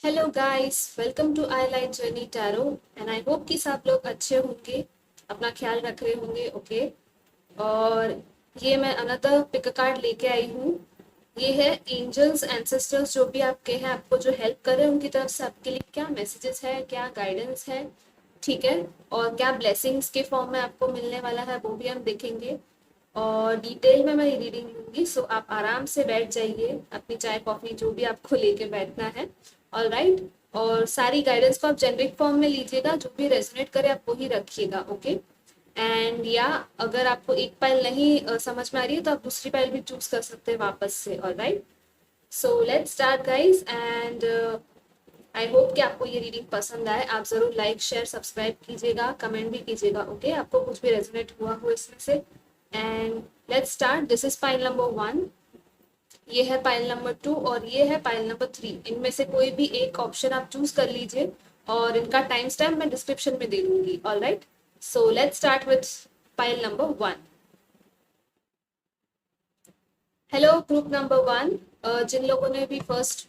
Hello guys, welcome to I light journey tarot and I hope कि सब लोग अच्छे होंगे, अपना ख्याल रख रहे होंगे। ओके। और ये मैं अनदर पिक कार्ड लेके आई हूँ। ये है एंजल्स एंसेस्टर्स, जो भी आपके हैं, आपको जो हेल्प कर रहे हैं उनकी तरफ से आपके लिए क्या मैसेजेस है, क्या गाइडेंस है, ठीक है। और क्या ब्लेसिंग्स के फॉर्म में आपको मिलने वाला है वो भी हम देखेंगे। और डिटेल में मैं ये रीडिंग लूंगी, सो आप आराम से बैठ जाइए, अपनी चाय कॉफी जो भी आपको लेके बैठना है। All right. और सारी गाइडेंस को आप जेनरिक फॉर्म में लीजिएगा, जो भी रेजोनेट करे आप वही रखिएगा। ओके। एंड या अगर आपको एक पाइल नहीं समझ में आ रही है तो आप दूसरी पाइल भी चूज कर सकते हैं वापस से। All right. So let's start guys. And I hope कि आपको ये रीडिंग पसंद आए। आप जरूर लाइक शेयर सब्सक्राइब कीजिएगा, कमेंट भी कीजिएगा। ओके, आपको कुछ भी रेजोनेट हुआ हो इसमें से। And let's start. This is pile number 1, ये है पाइल नंबर 2 और ये है पाइल नंबर 3। इनमें से कोई भी एक ऑप्शन आप चूज कर लीजिए और इनका टाइम स्टैम्प मैं डिस्क्रिप्शन में दे दूंगी। All right. So let's start with pile number 1। Hello group number 1, जिन लोगों ने भी फर्स्ट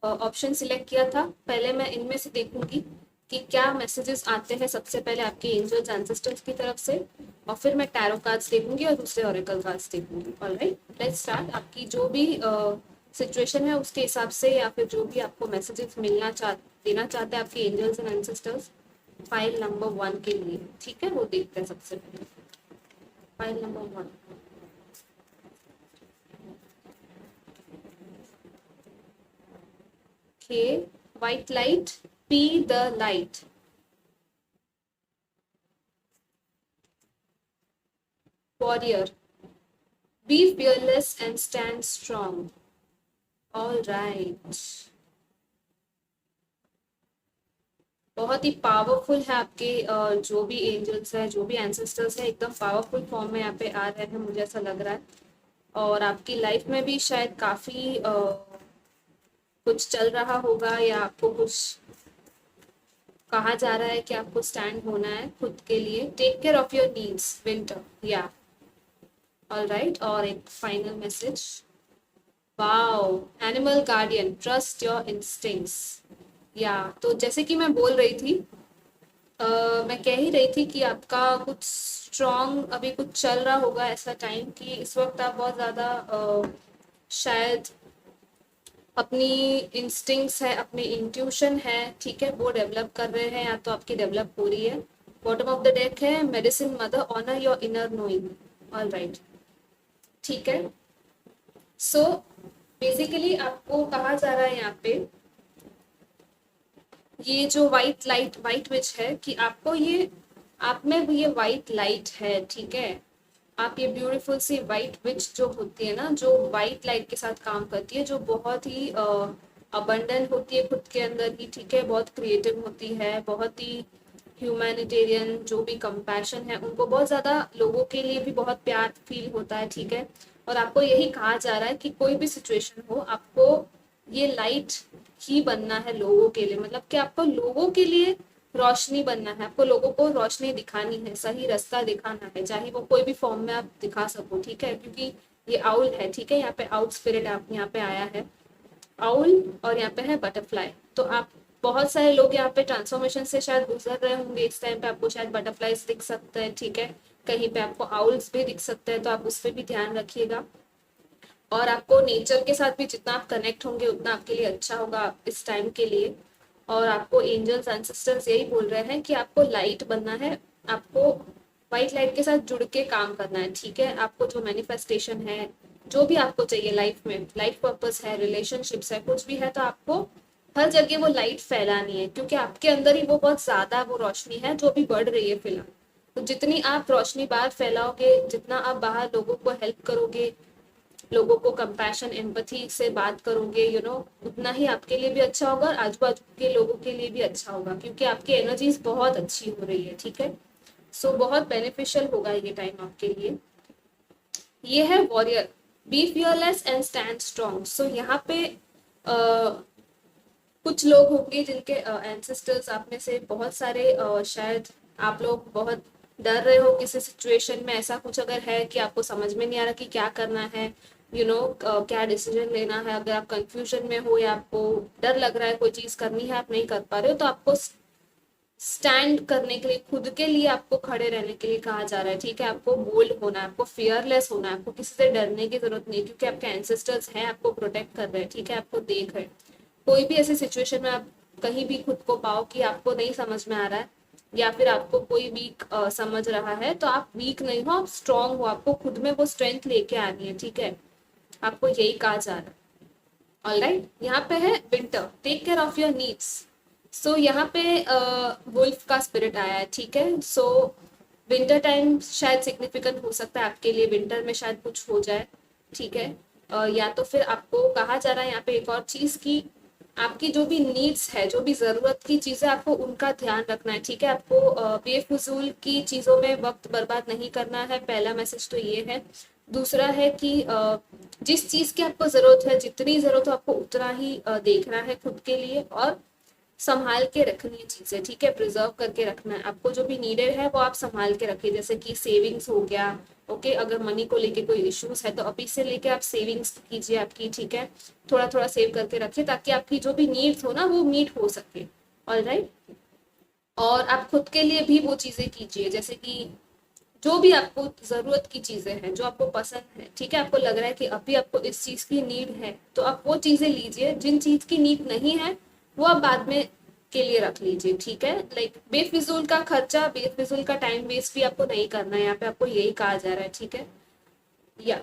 ऑप्शन सिलेक्ट किया था, पहले मैं इनमें से देखूंगी कि क्या मैसेजेस आते हैं सबसे पहले आपके एंजल्स एंसेस्टर्स की तरफ से, और फिर मैं टैरो कार्ड्स देखूंगी और दूसरे ऑरेकल कार्ड्स देखूंगी। Alright, let's start. आपकी जो भी सिचुएशन है उसके हिसाब से, या फिर जो भी आपको मैसेजेस देना चाहते हैं आपके angels and ancestors file number 1 के लिए, ठीक है, वो देखते हैं सबसे पहले। File number 1। Okay. White light, be the light. Warrior, be fearless and stand strong. All right. बहुत ही पावरफुल है आपके जो भी एंजल्स है, जो भी एंसेस्टर्स है, एकदम पावरफुल फॉर्म में यहाँ पे आ रहे हैं, मुझे ऐसा लग रहा है। और आपकी लाइफ में भी शायद काफी कुछ चल रहा होगा, या आपको कुछ कहा जा रहा है कि आपको स्टैंड होना है खुद के लिए। Take care of your needs winter, या ऑल राइट। और एक final message. Wow, animal guardian, trust your instincts. या तो जैसे कि मैं बोल रही थी, मैं कह ही रही थी कि आपका कुछ स्ट्रॉन्ग अभी कुछ चल रहा होगा ऐसा टाइम, कि इस वक्त आप बहुत ज़्यादा शायद अपनी इंस्टिंक्ट्स है, अपनी इंट्यूशन है, ठीक है, वो डेवलप कर रहे हैं, या तो आपकी डेवलप हो रही है। बॉटम ऑफ द डेक है medicine mother, honour your inner knowing. All right, ठीक है। सो बेसिकली आपको कहा जा रहा है यहाँ पे, ये जो व्हाइट लाइट, व्हाइट विच है, कि आपको ये, आप में भी ये व्हाइट लाइट है, ठीक है। आप ये ब्यूटीफुल सी व्हाइट विच जो होती है ना, जो व्हाइट लाइट के साथ काम करती है, जो बहुत ही अबंडेंट होती है खुद के अंदर ही, ठीक है, बहुत क्रिएटिव होती है, बहुत ही ह्यूमैनिटेरियन, जो भी कंपैशन है, उनको बहुत ज़्यादा लोगों के लिए भी बहुत प्यार फील होता है, ठीक है। और आपको यही कहा जा रहा है कि कोई भी सिचुएशन हो, आपको ये लाइट ही बनना है लोगों के लिए। मतलब कि आपको लोगों के लिए रोशनी बनना है, आपको लोगों को रोशनी दिखानी है, सही रास्ता दिखाना है, चाहे वो कोई भी फॉर्म में आप दिखा सको, ठीक है। क्योंकि ये आउल है, ठीक है, यहाँ पे आउट स्पिरिट आप यहाँ पे आया है, आउल, और यहाँ पे है बटरफ्लाई। तो आप, बहुत सारे लोग यहाँ पे ट्रांसफॉर्मेशन से शायद गुजर रहे होंगे इस टाइम पे, आपको शायद बटरफ्लाईज दिख सकते हैं, ठीक है, कहीं पे आपको आउल्स भी दिख सकते हैं, तो आप उस पर भी ध्यान रखिएगा। और आपको नेचर के साथ भी जितना आप कनेक्ट होंगे उतना आपके लिए अच्छा होगा इस टाइम के लिए। और आपको एंजल्स एंसेस्टर्स यही बोल रहे हैं कि आपको लाइट बनना है, आपको वाइट लाइट के साथ जुड़ के काम करना है, ठीक है। आपको जो मैनिफेस्टेशन है, जो भी आपको चाहिए लाइफ में, लाइफ पर्पस है, रिलेशनशिप्स है, कुछ भी है, तो आपको हर जगह वो लाइट फैलानी है, क्योंकि आपके अंदर ही वो बहुत ज्यादा वो रोशनी है जो भी बढ़ रही है फिलहाल। तो जितनी आप रोशनी बाहर फैलाओगे, जितना आप बाहर लोगों को हेल्प करोगे, लोगों को कंपैशन एम्पैथी से बात करोगे, उतना ही आपके लिए भी अच्छा होगा और आजू बाजू के लोगों के लिए भी अच्छा होगा, क्योंकि आपकी एनर्जीज बहुत अच्छी हो रही है, ठीक है। सो बहुत बेनिफिशियल होगा ये टाइम आपके लिए। ये है warrior, be fearless and stand strong. So यहाँ पे कुछ लोग होंगे जिनके एंसेस्टर्स, आप में से बहुत सारे शायद आप लोग बहुत डर रहे हो किसी सिचुएशन में, ऐसा कुछ अगर है कि आपको समझ में नहीं आ रहा कि क्या करना है, क्या डिसीजन लेना है। अगर आप कंफ्यूजन में हो या आपको डर लग रहा है, कोई चीज करनी है आप नहीं कर पा रहे हो, तो आपको स्टैंड करने के लिए, खुद के लिए आपको खड़े रहने के लिए कहा जा रहा है, ठीक है। आपको बोल्ड होना है, आपको फियरलेस होना है, आपको किसी से डरने की जरूरत नहीं है, क्योंकि आपके एंसेस्टर्स हैं, आपको प्रोटेक्ट कर रहे हैं, ठीक है, आपको देख रहे हैं। कोई भी ऐसी सिचुएशन में आप कहीं भी खुद को पाओ कि आपको नहीं समझ में आ रहा है, या फिर आपको कोई वीक समझ रहा है, तो आप वीक नहीं हो, आप स्ट्रांग हो, आपको खुद में वो स्ट्रेंथ लेके आनी है, ठीक है। आपको यही कहा जा रहा है। ऑलराइट, यहाँ पे है winter, take care of your needs. So यहाँ पे वुल्फ का स्पिरिट आया है, ठीक है। सो विंटर टाइम शायद सिग्निफिकेंट हो सकता है आपके लिए, विंटर में शायद कुछ हो जाए, ठीक है। या तो फिर आपको कहा जा रहा है यहाँ पे एक और चीज की, आपकी जो भी नीड्स है, जो भी जरूरत की चीजें, आपको उनका ध्यान रखना है, ठीक है। आपको बेफजूल की चीजों में वक्त बर्बाद नहीं करना है, पहला मैसेज तो ये है। दूसरा है कि जिस चीज की आपको जरूरत है, जितनी जरूरत हो, आपको उतना ही देखना है खुद के लिए, और संभाल के रखनी है चीजें, ठीक है, प्रिजर्व करके रखना है। आपको जो भी नीडेड है वो आप संभाल के रखिए, जैसे कि सेविंग्स हो गया, ओके। अगर मनी को लेके कोई इश्यूज है तो अभी से लेके आप सेविंग्स कीजिए आपकी, ठीक है। थोड़ा थोड़ा सेव करके रखिए, ताकि आपकी जो भी नीड्स हो ना वो मीट हो सके। ऑलराइट, और आप खुद के लिए भी वो चीजें कीजिए, जैसे कि जो भी आपको जरूरत की चीजें हैं, जो आपको पसंद है, ठीक है, आपको लग रहा है कि अभी आपको इस चीज की नीड है, तो आप वो चीजें लीजिए। जिन चीज की नीड नहीं है वो आप बाद में के लिए रख लीजिए, ठीक है। लाइक बेफिजूल का खर्चा, बेफिजूल का टाइम वेस्ट भी आपको नहीं करना है, यहाँ पे आपको यही कहा जा रहा है, ठीक है। या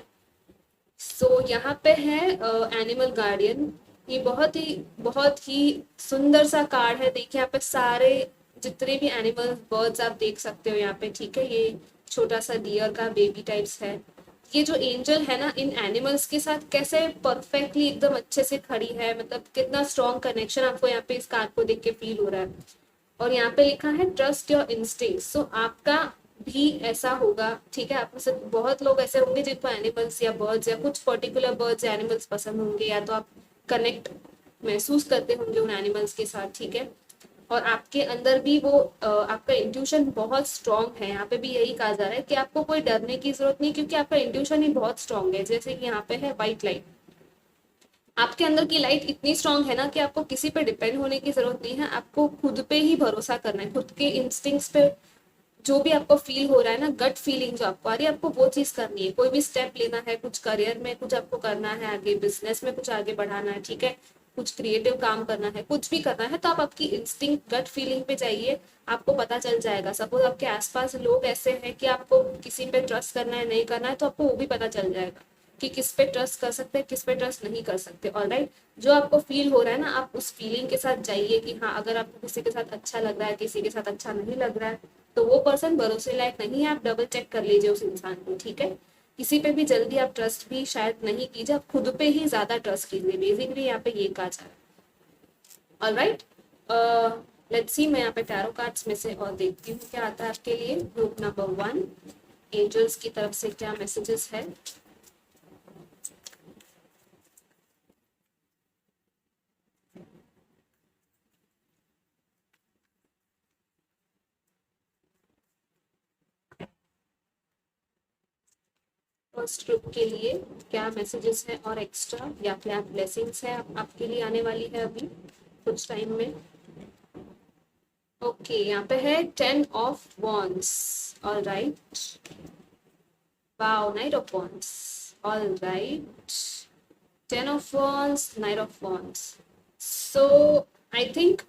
सो यहाँ पे है एनिमल गार्डियन। ये बहुत ही सुंदर सा कार्ड है। देखिए यहाँ पे सारे जितने भी एनिमल्स, बर्ड्स आप देख सकते हो यहाँ पे, ठीक है। ये छोटा सा डियर का बेबी टाइप्स है। ये जो एंजल है ना, इन एनिमल्स के साथ कैसे परफेक्टली एकदम अच्छे से खड़ी है, मतलब कितना स्ट्रॉन्ग कनेक्शन आपको यहाँ पे इस कार्ड को देख के फील हो रहा है। और यहाँ पे लिखा है ट्रस्ट योर इंस्टिंक्ट्स। सो आपका भी ऐसा होगा, ठीक है। आप में से बहुत लोग ऐसे होंगे जिनको एनिमल्स या बर्ड्स या कुछ पर्टिकुलर बर्ड्स या एनिमल्स पसंद होंगे, या तो आप कनेक्ट महसूस करते होंगे उन एनिमल्स के साथ, ठीक है। और आपके अंदर भी वो आपका इंट्यूशन बहुत स्ट्रांग है। यहाँ पे भी यही कहा जा रहा है कि आपको कोई डरने की जरूरत नहीं, क्योंकि आपका इंट्यूशन ही बहुत स्ट्रांग है। जैसे कि यहाँ पे है व्हाइट लाइट, आपके अंदर की लाइट इतनी स्ट्रांग है ना कि आपको किसी पे डिपेंड होने की जरूरत नहीं है, आपको खुद पे ही भरोसा करना है, खुद के इंस्टिंक्ट्स पे। जो भी आपको फील हो रहा है ना, गट फीलिंग जो आपको आ रही है, आपको वो चीज करनी है। कोई भी स्टेप लेना है, कुछ करियर में कुछ आपको करना है, आगे बिजनेस में कुछ आगे बढ़ाना है, ठीक है, कुछ क्रिएटिव काम करना है, कुछ भी करना है, तो आप आपकी इंस्टिंक्ट गट फीलिंग पे जाइए, आपको पता चल जाएगा। सपोज आपके आसपास लोग ऐसे हैं कि आपको किसी पे ट्रस्ट करना है, नहीं करना है, तो आपको वो भी पता चल जाएगा कि किस पे ट्रस्ट कर सकते हैं, किस पे ट्रस्ट नहीं कर सकते। ऑलराइट, जो आपको फील हो रहा है ना, आप उस फीलिंग के साथ जाइए कि हाँ, अगर आपको किसी के साथ अच्छा लग रहा है, किसी के साथ अच्छा नहीं लग रहा है, तो वो पर्सन भरोसे लायक नहीं है, आप डबल चेक कर लीजिए उस इंसान को, ठीक है। किसी पे भी जल्दी आप ट्रस्ट भी शायद नहीं कीजिए, आप खुद पे ही ज्यादा ट्रस्ट कीजिए, बेसिकली यहाँ पे ये कहा जा रहा है। ऑलराइट, लेट्स सी, मैं यहाँ पे टैरो कार्ड्स में से और देखती हूँ क्या आता है आपके लिए। ग्रुप नंबर 1, एंजल्स की तरफ से क्या मैसेजेस है। फर्स्ट ग्रुप के लिए क्या मैसेजेस है और एक्स्ट्रा या क्या ब्लेसिंग्स है आपके लिए आने वाली है अभी कुछ टाइम में। ओके, यहाँ पे है 10 of wands. Alright, wow, night of wands. Alright, 10 of wands, night of wands. So I think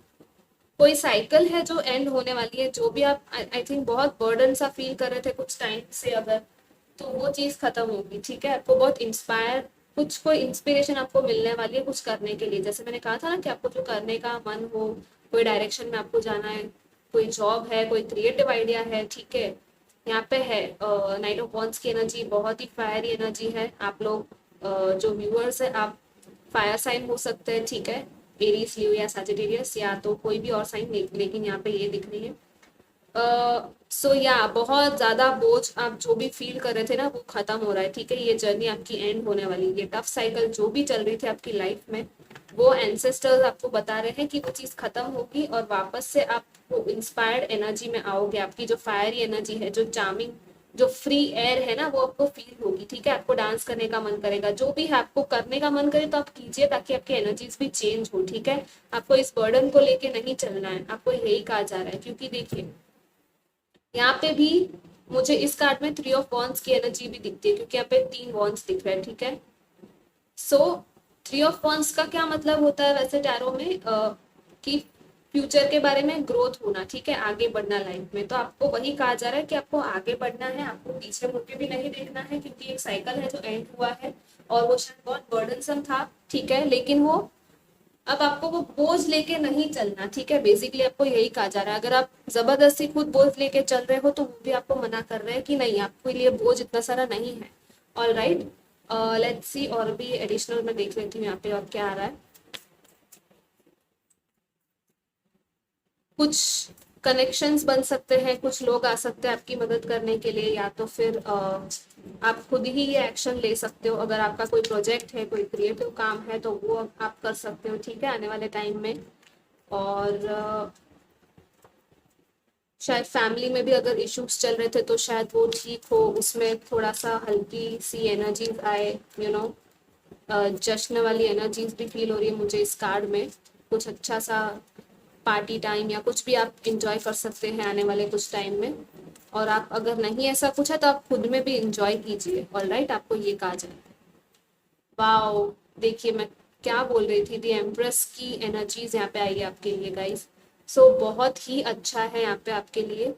कोई साइकिल है जो एंड होने वाली है। जो भी आप आई थिंक बहुत बर्डन सा फील कर रहे थे कुछ टाइम से, अगर तो वो चीज खत्म होगी, ठीक है। आपको बहुत इंस्पायर, कुछ कोई इंस्पिरेशन आपको मिलने वाली है कुछ करने के लिए। जैसे मैंने कहा था ना कि आपको जो करने का मन हो, कोई डायरेक्शन में आपको जाना है, कोई जॉब है, कोई क्रिएटिव आइडिया है, ठीक है। यहाँ पे है नाइट ऑफ वॉन्ड्स की एनर्जी बहुत ही फायरी एनर्जी है। आप लोग जो व्यूअर्स है, आप फायर साइन हो सकते हैं, ठीक है, एरीज, लियो या सजिटेरियस, या तो कोई भी और साइन, लेकिन यहाँ पे ये दिख रही है। सो या बहुत ज्यादा बोझ आप जो भी फील कर रहे थे ना, वो खत्म हो रहा है, ठीक है। ये जर्नी आपकी एंड होने वाली है। ये टफ साइकिल जो भी चल रही थी आपकी लाइफ में, वो एंसेस्टर्स आपको बता रहे हैं कि वो चीज खत्म होगी, और वापस से आप इंस्पायर्ड एनर्जी में आओगे। आपकी जो फायरी एनर्जी है, जो चार्मिंग जो फ्री एयर है ना वो आपको फील होगी, ठीक है। आपको डांस करने का मन करेगा, जो भी है आपको करने का मन करे तो आप कीजिए, ताकि आपकी एनर्जीज भी चेंज हो, ठीक है। आपको इस बर्डन को लेके नहीं चलना है, आपको यही कहा जा रहा है। क्योंकि देखिए यहाँ पे भी मुझे इस कार्ड में 3 ऑफ वॉन्ड्स की एनर्जी भी दिखती है, क्योंकि यहाँ पे 3 वॉन्ड्स दिख रहे हैं, ठीक है। सो 3 ऑफ वॉन्ड्स का क्या मतलब होता है वैसे टैरो में, कि फ्यूचर के बारे में ग्रोथ होना, ठीक है, आगे बढ़ना लाइफ में। तो आपको वही कहा जा रहा है कि आपको आगे बढ़ना है, आपको पीछे मुड़ के भी नहीं देखना है, क्योंकि एक साइकिल है जो एंड हुआ है, और वो शायद बहुत बर्डनसम था, ठीक है। लेकिन वो अब आपको वो बोझ लेके नहीं चलना, ठीक है। बेसिकली आपको यही कहा जा रहा है। अगर आप जबरदस्ती खुद बोझ लेके चल रहे हो तो वो भी आपको मना कर रहे हैं कि नहीं, आपके लिए बोझ इतना सारा नहीं है। ऑल राइट, लेट्स सी, और भी एडिशनल मैं देख लेती हूँ यहाँ पे और क्या आ रहा है। कुछ कनेक्शंस बन सकते हैं, कुछ लोग आ सकते हैं आपकी मदद करने के लिए, या तो फिर आप खुद ही ये एक्शन ले सकते हो। अगर आपका कोई प्रोजेक्ट है, कोई क्रिएटिव काम है, तो वो आप कर सकते हो, ठीक है, आने वाले टाइम में। और शायद फैमिली में भी अगर इश्यूज चल रहे थे तो शायद वो ठीक हो, उसमें थोड़ा सा हल्की सी एनर्जीज आए, यू नो, जश्न वाली एनर्जीज भी फील हो रही है मुझे इस कार्ड में। कुछ अच्छा सा पार्टी टाइम या कुछ भी आप इंजॉय कर सकते हैं आने वाले कुछ टाइम में। और आप अगर नहीं ऐसा कुछ है तो आप खुद में भी इंजॉय कीजिए। ऑल राइट, आपको ये कहा जाए। वाओ, देखिए मैं क्या बोल रही थी, दी एम्प्रेस की एनर्जीज यहाँ पे आई है आपके लिए गाइस। सो बहुत ही अच्छा है यहाँ पे आपके लिए।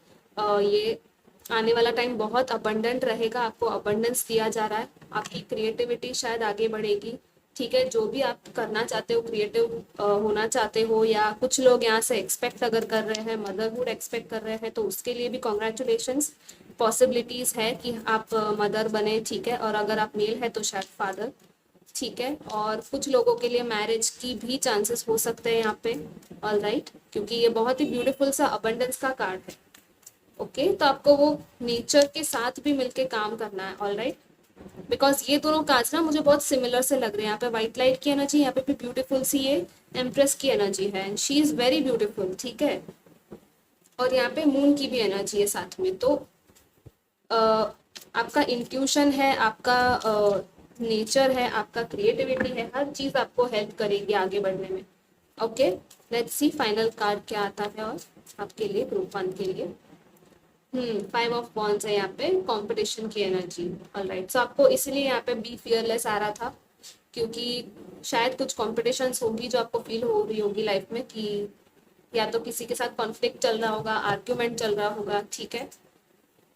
ये आने वाला टाइम बहुत अबंडेंट रहेगा, आपको अबंडेंस दिया जा रहा है, आपकी क्रिएटिविटी शायद आगे बढ़ेगी, ठीक है। जो भी आप करना चाहते हो, क्रिएटिव होना चाहते हो, या कुछ लोग यहाँ से एक्सपेक्ट अगर कर रहे हैं, मदरहुड एक्सपेक्ट कर रहे हैं, तो उसके लिए भी कॉन्ग्रेचुलेशंस। पॉसिबिलिटीज है कि आप मदर बने, ठीक है। और अगर आप मेल है तो शायद फादर, ठीक है। और कुछ लोगों के लिए मैरिज की भी चांसेस हो सकते हैं यहाँ पे। ऑल राइट, क्योंकि ये बहुत ही ब्यूटीफुल सा अबंडेंस का कार्ड है। ओके, तो आपको वो नेचर के साथ भी मिलके काम करना है। ऑल राइट, बिकॉज ये दोनों कार्ड्स ना मुझे बहुत सिमिलर से लग रहे हैं। यहाँ पे व्हाइट लाइट की एनर्जी, यहाँ पे भी ब्यूटीफुल सी ये एम्प्रेस की एनर्जी है, and she is very beautiful, ठीक है। और यहाँ पे मून की भी एनर्जी है साथ में। तो आपका इंट्यूशन है, आपका नेचर है, आपका क्रिएटिविटी है, हर चीज आपको हेल्प करेगी आगे बढ़ने में। Okay, let's C final card क्या आता है और आपके लिए ग्रुप 1 के लिए। 5 ऑफ वॉन्ड्स है यहाँ पे, कंपटीशन की एनर्जी। ऑलराइट, सो आपको इसलिए यहाँ पे बी फियरलेस आ रहा था, क्योंकि शायद कुछ कॉम्पिटिशन्स होगी जो आपको फील हो रही होगी लाइफ में, कि या तो किसी के साथ कॉन्फ्लिक्ट चल रहा होगा, आर्ग्यूमेंट चल रहा होगा, ठीक है।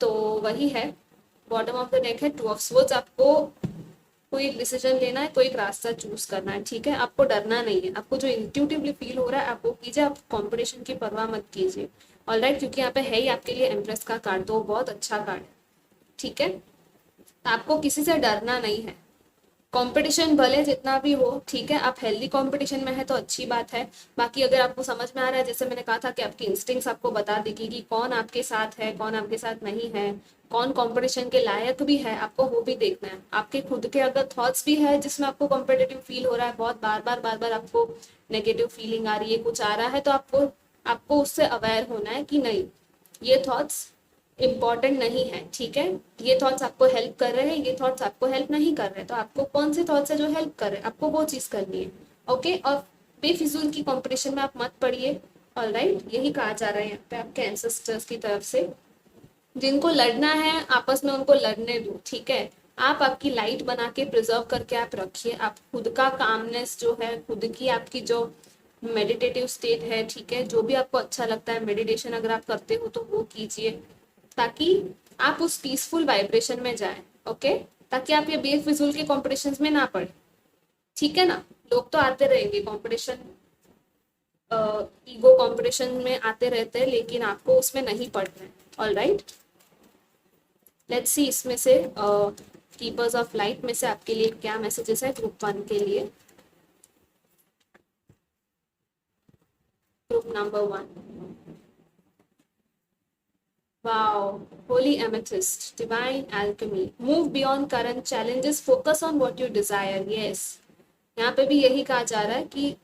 तो वही है, बॉटम ऑफ द डेक है 2 ऑफ स्वॉर्ड्स। आपको कोई डिसीजन लेना है, कोई एक रास्ता चूज करना है, ठीक है। आपको डरना नहीं है, आपको जो इंट्यूटिवली फील हो रहा है आप वो कीजिए, आप कंपटीशन की परवाह मत कीजिए। ऑलराइट, क्योंकि यहाँ पे है ही आपके लिए एम्प्रेस का कार्ड, तो बहुत अच्छा कार्ड है, ठीक है। आपको किसी से डरना नहीं है। कंपटीशन भले जितना भी हो, ठीक है, आप हेल्दी कंपटीशन में है तो अच्छी बात है। बाकी अगर आपको समझ में आ रहा है, जैसे मैंने कहा था कि आपकी इंस्टिंक्ट्स आपको बता देगी कि कौन आपके साथ है, कौन आपके साथ नहीं है, कौन कंपटीशन के लायक भी है, आपको वो भी देखना है। आपके खुद के अगर थॉट्स भी है जिसमें आपको कॉम्पिटिटिव फील हो रहा है, बहुत बार बार आपको नेगेटिव फीलिंग आ रही है, कुछ आ रहा है, तो आपको आपको उससे अवेयर होना है कि नहीं, ये थॉट्स इम्पॉर्टेंट नहीं है, ठीक है। ये थॉट्स आपको हेल्प कर रहे हैं, ये थॉट्स आपको हेल्प नहीं कर रहे, तो आपको कौन से थॉट्स है जो हेल्प कर रहे हैं, आपको वो चीज करनी है। ओके, और बेफिजूल की कंपटीशन में आप मत पड़िए। ऑलराइट, यही कहा जा रहा है यहाँ पे आपके एंसेस्टर्स की तरफ से। जिनको लड़ना है आपस में उनको लड़ने दो, ठीक है। आप आपकी लाइट बना के प्रिजर्व करके आप रखिए। आप खुद का कामनेस जो है, खुद की आपकी जो मेडिटेटिव स्टेट है, ठीक है, जो भी आपको अच्छा लगता है, मेडिटेशन अगर आप करते हो तो वो कीजिए, ताकि आप उस पीसफुल वाइब्रेशन में जाएं। ओके, ताकि आप ये बेफिजूल के कॉम्पिटिशन में ना पड़े, ठीक है ना। लोग तो आते रहेंगे कॉम्पिटिशन, ईगो कंपटीशन में आते रहते हैं, लेकिन आपको उसमें नहीं पड़ना है। ऑल राइट, लेट्स सी इसमें से कीपर्स ऑफ लाइट में से आपके लिए क्या मैसेजेस है ग्रुप 1 के लिए। Group number 1, wow, holy amethyst, divine alchemy, move beyond current challenges, focus on what you desire, yes। यहाँ पे भी यही कहा जा रहा है कि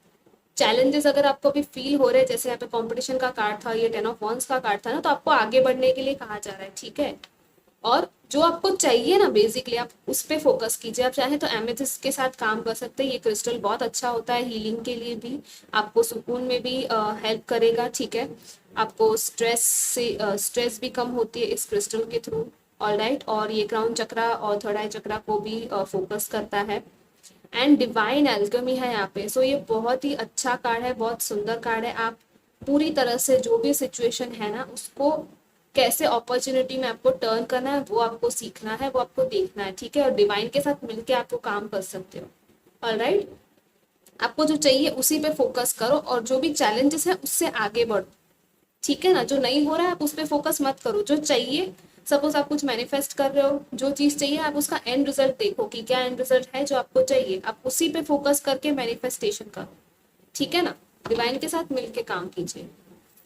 चैलेंजेस अगर आपको भी फील हो रहे हैं, जैसे यहाँ पे कंपटीशन का कार्ड था, ये 10 ऑफ वॉन्ड्स का कार्ड था ना, तो आपको आगे बढ़ने के लिए कहा जा रहा है, ठीक है। और जो आपको चाहिए ना बेसिकली आप उस पे फोकस कीजिए। आप चाहें तो एमेथिस्ट के साथ काम कर सकते हैं, ये क्रिस्टल बहुत अच्छा होता है हीलिंग के लिए भी, आपको सुकून में भी हेल्प करेगा, ठीक है। आपको स्ट्रेस भी कम होती है इस क्रिस्टल के थ्रू, ऑलराइट। और ये क्राउन चक्रा और थर्ड आई चक्रा को भी फोकस करता है। एंड डिवाइन एल्केमी है यहाँ पे। सो ये बहुत ही अच्छा कार्ड है, बहुत सुंदर कार्ड है। आप पूरी तरह से जो भी सिचुएशन है ना उसको कैसे अपॉर्चुनिटी में आपको टर्न करना है वो आपको सीखना है, वो आपको देखना है, ठीक है। और डिवाइन के साथ मिलके आपको काम कर सकते हो, ऑलराइट। आपको जो चाहिए उसी पे फोकस करो और जो भी चैलेंजेस है उससे आगे बढ़ो, ठीक है ना। जो नहीं हो रहा है आप उस पर फोकस मत करो, जो चाहिए, सपोज आप कुछ मैनिफेस्ट कर रहे हो, जो चीज चाहिए आप उसका एंड रिजल्ट देखो कि क्या एंड रिजल्ट है जो आपको चाहिए, आप उसी पे फोकस करके मैनिफेस्टेशन करो, ठीक है ना। डिवाइन के साथ मिलके काम कीजिए।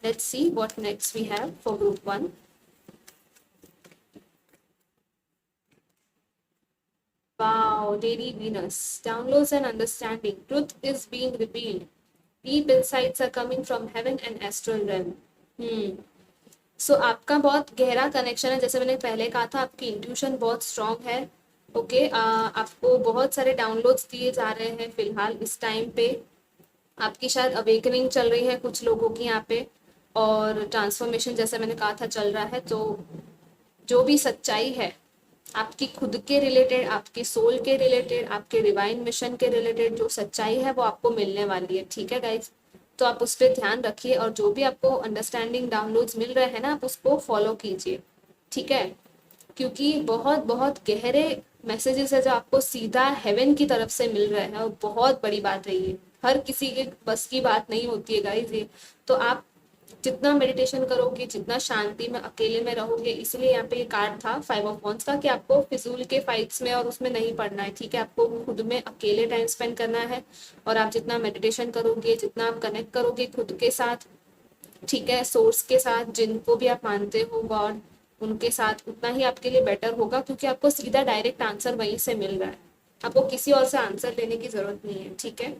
Let's see what next we have for group 1। Wow, Lady Venus. Downloads and understanding. Truth is being revealed. Deep insights are coming from heaven and astral realm. सो आपका बहुत गहरा कनेक्शन है, जैसे मैंने पहले कहा था, आपकी इंट्यूशन बहुत स्ट्रांग है, ओके। आपको बहुत सारे डाउनलोड्स दिए जा रहे हैं फिलहाल इस टाइम पे। आपकी शायद अवेकनिंग चल रही है कुछ लोगों की यहाँ पे, और ट्रांसफॉर्मेशन जैसे मैंने कहा था चल रहा है। तो जो भी सच्चाई है आपकी खुद के रिलेटेड, आपके सोल के रिलेटेड, आपके डिवाइन मिशन के रिलेटेड जो सच्चाई है वो आपको मिलने वाली है, ठीक है गाइज। तो आप उस पर ध्यान रखिए और जो भी आपको अंडरस्टैंडिंग डाउनलोड्स मिल रहे हैं ना आप उसको फॉलो कीजिए, ठीक है। क्योंकि बहुत बहुत गहरे मैसेजेस है जो आपको सीधा हेवन की तरफ से मिल रहे हैं, और बहुत बड़ी बात है ये, हर किसी के बस की बात नहीं होती है गाइज ये। तो आप जितना मेडिटेशन करोगे, जितना शांति में अकेले में रहोगे, इसलिए यहाँ पे ये कार्ड था 5 ऑफ वॉन्ड्स का कि आपको फिजूल के फाइट्स में और उसमें नहीं पड़ना है, ठीक है। आपको खुद में अकेले टाइम स्पेंड करना है, और आप जितना मेडिटेशन करोगे, जितना आप कनेक्ट करोगे खुद के साथ, ठीक है, सोर्स के साथ, जिनको भी आप मानते हो गॉड, उनके साथ, उतना ही आपके लिए बेटर होगा, क्योंकि आपको सीधा डायरेक्ट आंसर वहीं से मिल रहा है, आपको किसी और से आंसर लेने की जरूरत नहीं है, ठीक है।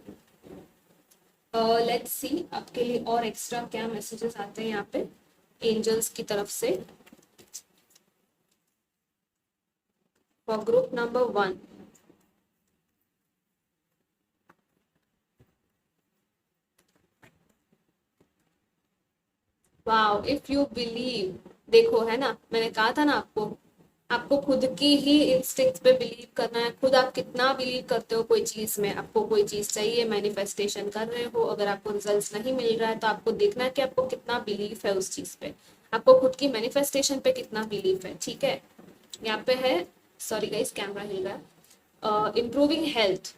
लेट्स सी आपके लिए और एक्स्ट्रा क्या मैसेजेस आते हैं यहाँ पे एंजल्स की तरफ से for group number 1। Wow, if you believe, देखो है ना, मैंने कहा था ना आपको, आपको खुद की ही इंस्टिंक्ट्स पे बिलीव करना है। खुद आप कितना बिलीव करते हो कोई चीज में, आपको कोई चीज चाहिए, मैनिफेस्टेशन कर रहे हो, अगर आपको रिजल्ट्स नहीं मिल रहा है तो आपको देखना है कि आपको कितना बिलीव है उस चीज पे, आपको खुद की मैनिफेस्टेशन पे कितना बिलीव है, ठीक है। यहाँ पे है, सॉरी गाइस कैमरा हिल रहा है, इम्प्रूविंग हेल्थ।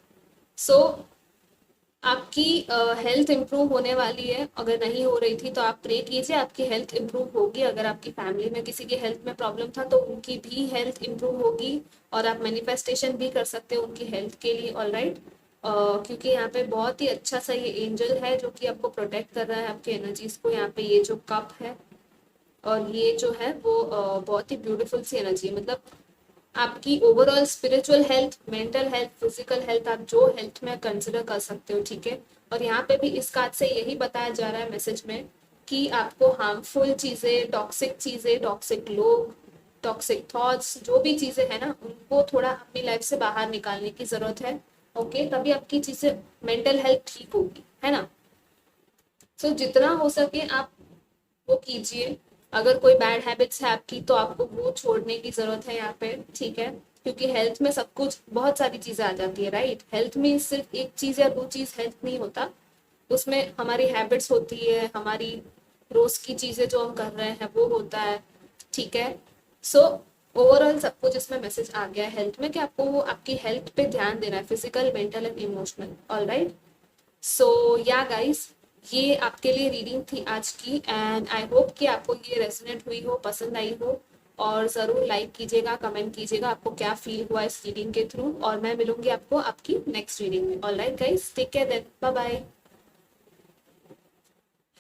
सो आपकी हेल्थ इम्प्रूव होने वाली है, अगर नहीं हो रही थी तो आप प्रे कीजिए, आपकी हेल्थ इम्प्रूव होगी। अगर आपकी फैमिली में किसी की हेल्थ में प्रॉब्लम था तो उनकी भी हेल्थ इम्प्रूव होगी, और आप मैनिफेस्टेशन भी कर सकते हो उनकी हेल्थ के लिए, ऑलराइट। क्योंकि यहाँ पे बहुत ही अच्छा सा ये एंजल है जो कि आपको प्रोटेक्ट कर रहा है आपके एनर्जीज को। यहाँ पे ये जो कप है और ये जो है वो बहुत ही ब्यूटीफुल सी एनर्जी है, मतलब आपकी overall spiritual health, mental health, physical health, आप जो हेल्थ में कंसिडर कर सकते हो, ठीक है। और यहाँ पे भी इस कार्ड से यही बताया जा रहा है मैसेज में कि आपको हार्मफुल चीजें, टॉक्सिक लोग, टॉक्सिक थॉट्स, जो भी चीजें हैं ना उनको थोड़ा अपनी लाइफ से बाहर निकालने की जरूरत है, ओके। तभी आपकी चीजें, मेंटल हेल्थ ठीक होगी, है ना। सो जितना हो सके आप वो कीजिए। अगर कोई बैड हैबिट्स है आपकी तो आपको वो छोड़ने की जरूरत है यहाँ पे, ठीक है। क्योंकि हेल्थ में सब कुछ, बहुत सारी चीजें आ जाती है, राइट। हेल्थ में सिर्फ एक चीज या दो चीज हेल्थ नहीं होता, उसमें हमारी हैबिट्स होती है, हमारी रोज की चीजें जो हम कर रहे हैं वो होता है, ठीक है। सो ओवरऑल सब कुछ इसमें मैसेज आ गया है हेल्थ में कि आपको वो आपकी हेल्थ पे ध्यान देना है, physical, mental and emotional, alright. So yeah guys, ये आपके लिए रीडिंग थी आज की, एंड आई होप कि आपको ये रेजोनेट हुई हो, पसंद आई हो। और ज़रूर लाइक कीजिएगा, कमेंट कीजिएगा आपको क्या फील हुआ इस रीडिंग के थ्रू, और मैं मिलूंगी आपको आपकी नेक्स्ट रीडिंग में। Alright guys, take care then, bye bye.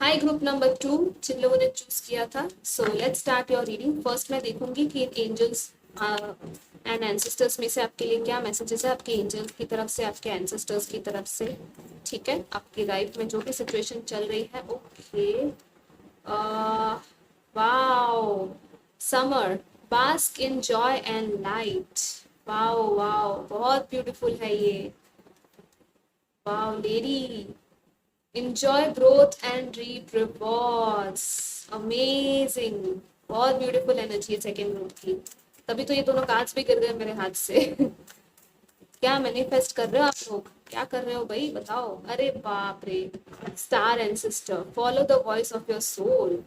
Hi group number 2, जिन लोगों ने चूज किया था। So let's start your reading. First मैं देखूंगी कि एंजल्स एंड एंसेस्टर्स में से आपके लिए क्या मैसेजेस है, आपके एंजल्स की तरफ से, आपके एंसेस्टर्स की तरफ से, ठीक है। आपकी लाइफ में जो भी सिचुएशन चल रही है, okay. Wow, summer, bask in joy and light. Wow wow, बहुत ब्यूटीफुल है ये। Wow lady, enjoy growth and reap rewards। Amazing, बहुत ब्यूटीफुल एनर्जी है सेकेंड रूट की। तभी तो ये दोनों कार्ड्स भी गिर गए मेरे हाथ से। क्या मैनिफेस्ट कर रहे हो आप लोग, क्या कर रहे हो भाई बताओ। अरे बाप रे, star and sister, follow the voice of your soul.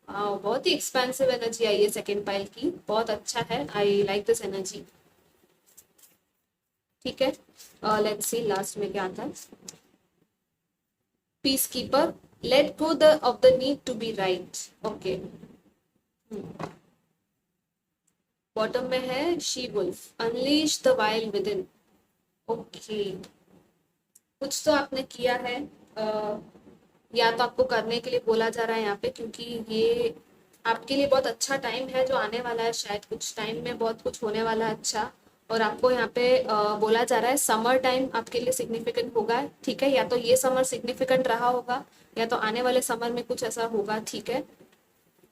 बहुत ही एक्सपेंसिव एनर्जी आई है सेकेंड पाइल की, बहुत अच्छा है, आई लाइक दिस एनर्जी। ठीक है, लेट्स सी लास्ट में क्या आता है। peacekeeper, let go of the need to be right। okay, bottom में है she wolf, unleash the wild within. Okay, कुछ तो आपने किया है, या तो आपको करने के लिए बोला जा रहा है यहाँ पे, क्योंकि ये आपके लिए बहुत अच्छा टाइम है जो आने वाला है, शायद कुछ टाइम में बहुत कुछ होने वाला है अच्छा। और आपको यहाँ पे बोला जा रहा है समर टाइम आपके लिए सिग्निफिकेंट होगा। ठीक है, या तो ये समर सिग्निफिकेंट रहा होगा, या तो आने वाले समर में कुछ ऐसा होगा। ठीक है,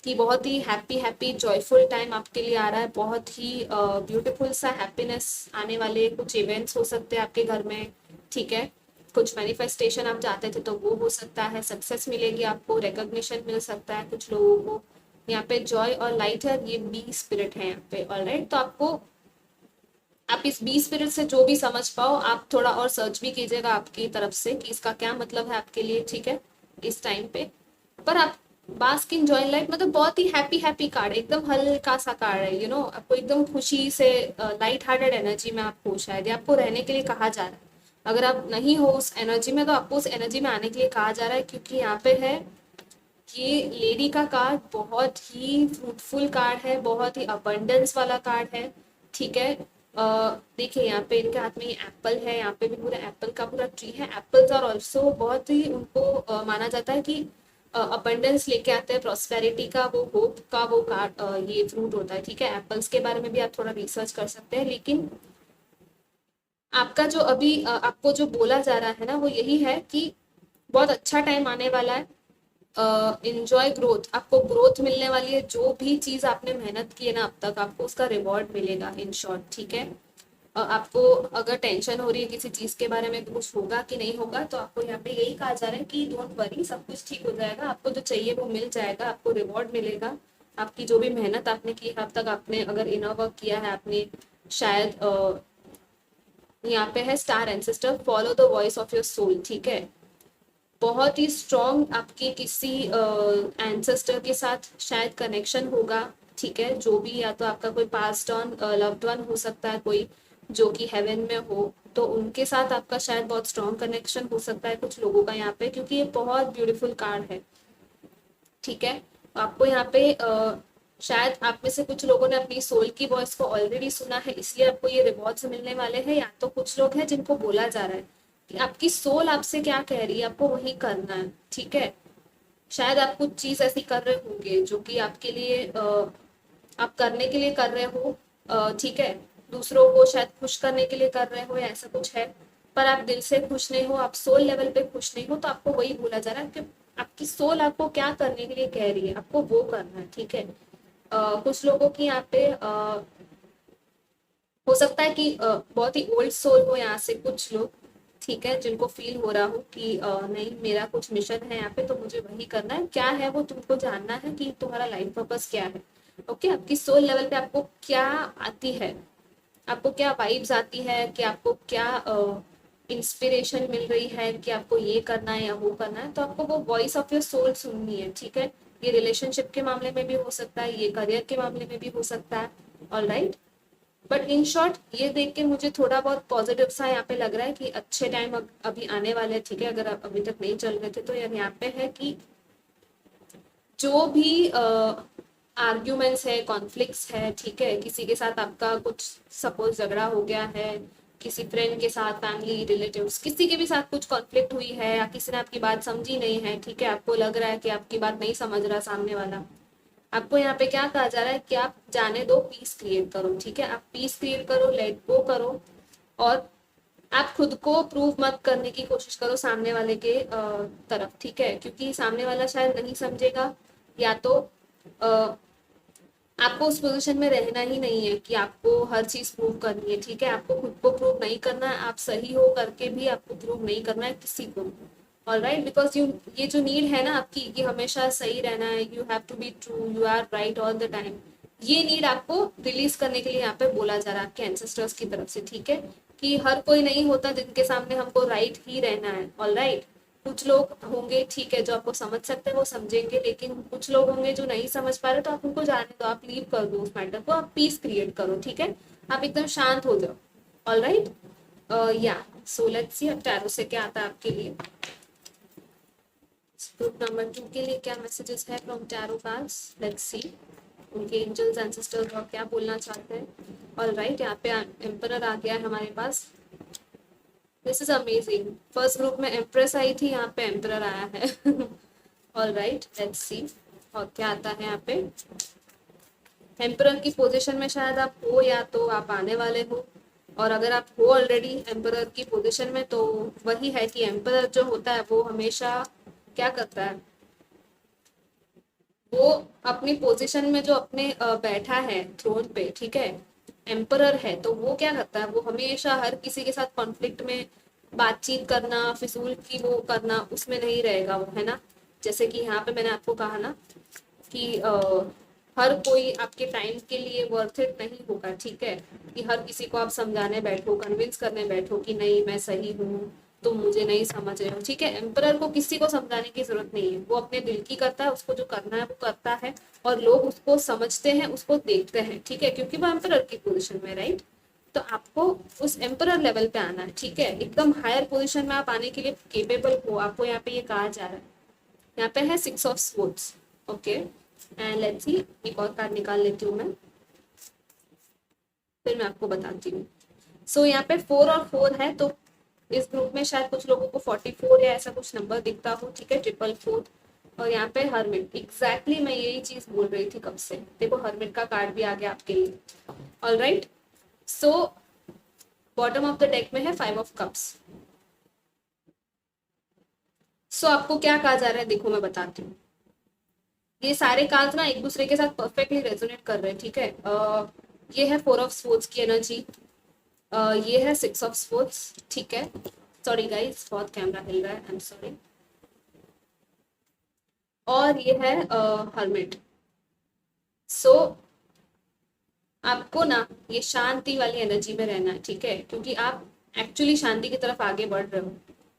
कि बहुत ही हैप्पी हैप्पी जॉयफुल टाइम आपके लिए आ रहा है, बहुत ही ब्यूटीफुल सा हैप्पीनेस आने वाले कुछ इवेंट्स हो सकते हैं आपके घर में। ठीक है, कुछ मैनिफेस्टेशन आप चाहते थे तो वो हो सकता है, सक्सेस मिलेगी आपको, रिकॉग्निशन मिल सकता है कुछ लोगों को। यहाँ पे जॉय और लाइट है, ये बी स्पिरिट है यहाँ पे। ऑलराइट, तो आपको आप इस बी स्पिरिट से जो भी समझ पाओ, आप थोड़ा और सर्च भी कीजिएगा आपकी तरफ से कि इसका क्या मतलब है आपके लिए। ठीक है, इस टाइम पे पर आप बास्क इन जॉय लाइफ, मतलब बहुत ही हैप्पी हैप्पी कार्ड, एकदम हल्का सा कार्ड है, आपको एकदम खुशी से लाइट हार्टेड एनर्जी में आप हो, शायद आपको रहने के लिए कहा जा रहा है। अगर आप नहीं हो उस एनर्जी में, तो आपको उस एनर्जी में आने के लिए कहा जा रहा है, क्योंकि यहाँ पे है ये लेडी का कार्ड बहुत ही फ्रूटफुल कार्ड है, बहुत ही अबंडेंस वाला कार्ड है। ठीक है, देखिए यहाँ पे इनके हाथ में ये एप्पल है, यहाँ पे भी पूरा एप्पल का पूरा ट्री है। एप्पल्स और ऑल्सो बहुत ही उनको माना जाता है कि अबंडेंस लेके आते हैं, प्रॉस्पेरिटी का, वो होप का वो कार्ड, ये फ्रूट होता है। ठीक है, एप्पल्स के बारे में भी आप थोड़ा रिसर्च कर सकते हैं, लेकिन आपका जो अभी आपको जो बोला जा रहा है ना, वो यही है कि बहुत अच्छा टाइम आने वाला है, इंजॉय ग्रोथ, आपको ग्रोथ मिलने वाली है, जो भी चीज आपने मेहनत की है ना अब तक, आपको उसका रिवॉर्ड मिलेगा इन शॉर्ट। ठीक है, आपको अगर टेंशन हो रही है किसी चीज के बारे में, कुछ होगा कि नहीं होगा, तो आपको यहाँ पे यही कहा जा रहा है कि डोंट वरी, सब कुछ ठीक हो जाएगा, आपको जो चाहिए वो मिल जाएगा, आपको रिवॉर्ड मिलेगा। आपकी जो भी मेहनत आपने की है अब तक, आपने अगर इनर वर्क किया है आपने, शायद यहाँ पे है star ancestor, follow the voice of your soul. ठीक है, बहुत ही स्ट्रॉन्ग आपकी किसी एंसेस्टर के साथ शायद कनेक्शन होगा। ठीक है, जो भी, या तो आपका कोई पास्ट ऑन लव्ड वन हो सकता है, कोई जो कि हेवन में हो, तो उनके साथ आपका शायद बहुत स्ट्रॉन्ग कनेक्शन हो सकता है कुछ लोगों का यहाँ पे, क्योंकि ये बहुत ब्यूटीफुल कार्ड है। ठीक है, आपको यहाँ पे शायद आप में से कुछ लोगों ने अपनी सोल की वॉइस को ऑलरेडी सुना है, इसलिए आपको ये रिवॉर्ड्स मिलने वाले हैं, या तो कुछ लोग हैं जिनको बोला जा रहा है कि आपकी सोल आपसे क्या कह रही है, आपको वही करना है। ठीक है, शायद आप कुछ चीज ऐसी कर रहे होंगे जो कि आपके लिए आप करने के लिए कर रहे हो। ठीक है, दूसरों को शायद खुश करने के लिए कर रहे हो, या ऐसा कुछ है, पर आप दिल से खुश नहीं हो, आप सोल लेवल पे खुश नहीं हो, तो आपको वही बोला जा रहा है कि आपकी सोल आपको क्या करने के लिए कह रही है, आपको वो करना है। ठीक है, कुछ लोगों की यहाँ पे हो सकता है कि बहुत ही ओल्ड सोल हो यहाँ से कुछ लोग। ठीक है, जिनको फील हो रहा हो कि नहीं मेरा कुछ मिशन है यहाँ पे, तो मुझे वही करना है, क्या है वो तुमको जानना है कि तुम्हारा लाइफ पर्पस क्या है। ओके, आपकी सोल लेवल पे आपको क्या आती है, आपको क्या वाइब्स आती है, कि आपको क्या इंस्पिरेशन मिल रही है कि आपको ये करना है या वो करना है, तो आपको वो वॉइस ऑफ योर सोल सुननी है। ठीक है, ये रिलेशनशिप के मामले में भी हो सकता है, ये करियर के मामले में भी हो सकता है। ऑलराइट, बट इन शॉर्ट ये देख के मुझे थोड़ा बहुत पॉजिटिव सा यहाँ पे लग रहा है कि अच्छे टाइम अभी आने वाले हैं। ठीक है, अगर आप अभी तक नहीं चल रहे थे तो यहाँ पे है कि जो भी आर्ग्यूमेंट्स है, कॉन्फ्लिक्ट्स है, ठीक है, किसी के साथ आपका कुछ सपोज झगड़ा हो गया है, किसी फ्रेंड के साथ, फैमिली रिलेटिव्स, किसी के भी साथ कुछ कॉन्फ्लिक्ट हुई है, या किसी ने आपकी बात समझी नहीं है। ठीक है, आपको लग रहा है कि आपकी बात नहीं समझ रहा सामने वाला, आपको यहाँ पे क्या कहा जा रहा है कि आप जाने दो, पीस क्रिएट करो। ठीक है, आप पीस क्रिएट करो, लेट गो करो, और आप खुद को प्रूव मत करने की कोशिश करो सामने वाले के तरफ। ठीक है, क्योंकि सामने वाला शायद नहीं समझेगा, या तो आपको उस पोजीशन में रहना ही नहीं है कि आपको हर चीज प्रूव करनी है, ठीक है। आपको खुद को प्रूव नहीं करना है, आप सही हो करके भी आपको प्रूव नहीं करना है किसी को। ऑलराइट, बिकॉज यू, ये जो नीड है ना आपकी कि हमेशा सही रहना है, you have to be true, you are right all the time, ये नीड आपको रिलीज करने के लिए यहाँ पे बोला जा रहा है आपके एंसेस्टर्स की तरफ से, ठीक है। कि हर कोई नहीं होता जिनके सामने हमको राइट ही रहना है। ऑलराइट, कुछ लोग होंगे, ठीक है, जो आपको समझ सकते हैं वो समझेंगे, लेकिन कुछ लोग होंगे जो नहीं समझ पा रहे, तो आप उनको जाने दो, आप लीव कर दो उस मैटर को, आप पीस क्रिएट करो, ठीक है। आप एकदम शांत हो जाओ। ऑलराइट, या सो लेट्स सी अब टैरो से क्या आता है आपके लिए। ग्रुप नंबर 2 के लिए क्या मैसेजेस है from tarot cards, let's see उनके एंजल्स एंसेस्टर्स और क्या बोलना चाहते हैं। ऑलराइट, यहाँ पे एम्परर आ गया है हमारे पास। This is amazing, first group में एम्प्रेस आई थी, यहाँ पे एम्परर आया है। ऑलराइट, लेट्स सी और क्या आता है यहाँ पे। एम्परर की पोजीशन में शायद आप हो या तो आप आने वाले हो, और अगर आप हो ऑलरेडी एम्परर की पोजीशन में तो वही है कि एम्परर जो होता है वो हमेशा क्या करता है, वो अपनी पोजीशन में जो अपने बैठा है थ्रोन पे, ठीक है, एम्परर है, तो वो क्या करता है, वो हमेशा हर किसी के साथ कॉन्फ्लिक्ट में बातचीत करना, फिजूल की वो करना, उसमें नहीं रहेगा वो, है ना। जैसे कि यहाँ पे मैंने आपको कहा ना कि हर कोई आपके टाइम के लिए वर्थ इट नहीं होगा, ठीक है। कि हर किसी को आप समझाने बैठो, कन्विंस करने बैठो कि नहीं मैं सही हूँ, तुम मुझे नहीं समझ रहे हो, ठीक है। एम्परर को किसी को समझाने की जरूरत नहीं है, वो अपने दिल की करता है, उसको जो करना है वो करता है, और लोग उसको समझते हैं, उसको देखते हैं, ठीक है, क्योंकि वो एम्परर की पोजिशन में, राइट। तो आपको उस एम्परर लेवल पे आना है, ठीक है, एकदम हायर पोजीशन में आप आने के लिए केपेबल हो, आपको यहाँ पे ये कहा जा रहा है। यहाँ पे है 6 of swords, okay. And let's see, एक और कार्ड निकाल लेती हूँ मैं, फिर मैं आपको बताती हूँ। सो यहाँ पे 4 और 4 है, तो इस ग्रुप में शायद कुछ लोगों को 44 या ऐसा कुछ नंबर दिखता हो, ठीक है, 444। और यहाँ पे हर्मिट, एग्जैक्टली मैं यही चीज बोल रही थी कब से, देखो हर्मिट का कार्ड भी आ गया आपके लिए। Alright, so bottom of the deck में है 5 ऑफ कप्स। सो आपको क्या कहा जा रहा है, देखो मैं बताती हूँ। ये सारे कार्ड्स ना एक दूसरे के साथ परफेक्टली रेजोनेट कर रहे हैं, ठीक है। ये है 4 ऑफ स्वॉर्ड्स की एनर्जी, ये है 6 ऑफ स्वॉर्ड्स, ठीक है। सॉरी गाइस, बहुत कैमरा हिल रहा है, आई एम सॉरी। और ये है हर्मिट। सो आपको ना ये शांति वाली एनर्जी में रहना है, ठीक है, क्योंकि आप एक्चुअली शांति की तरफ आगे बढ़ रहे हो।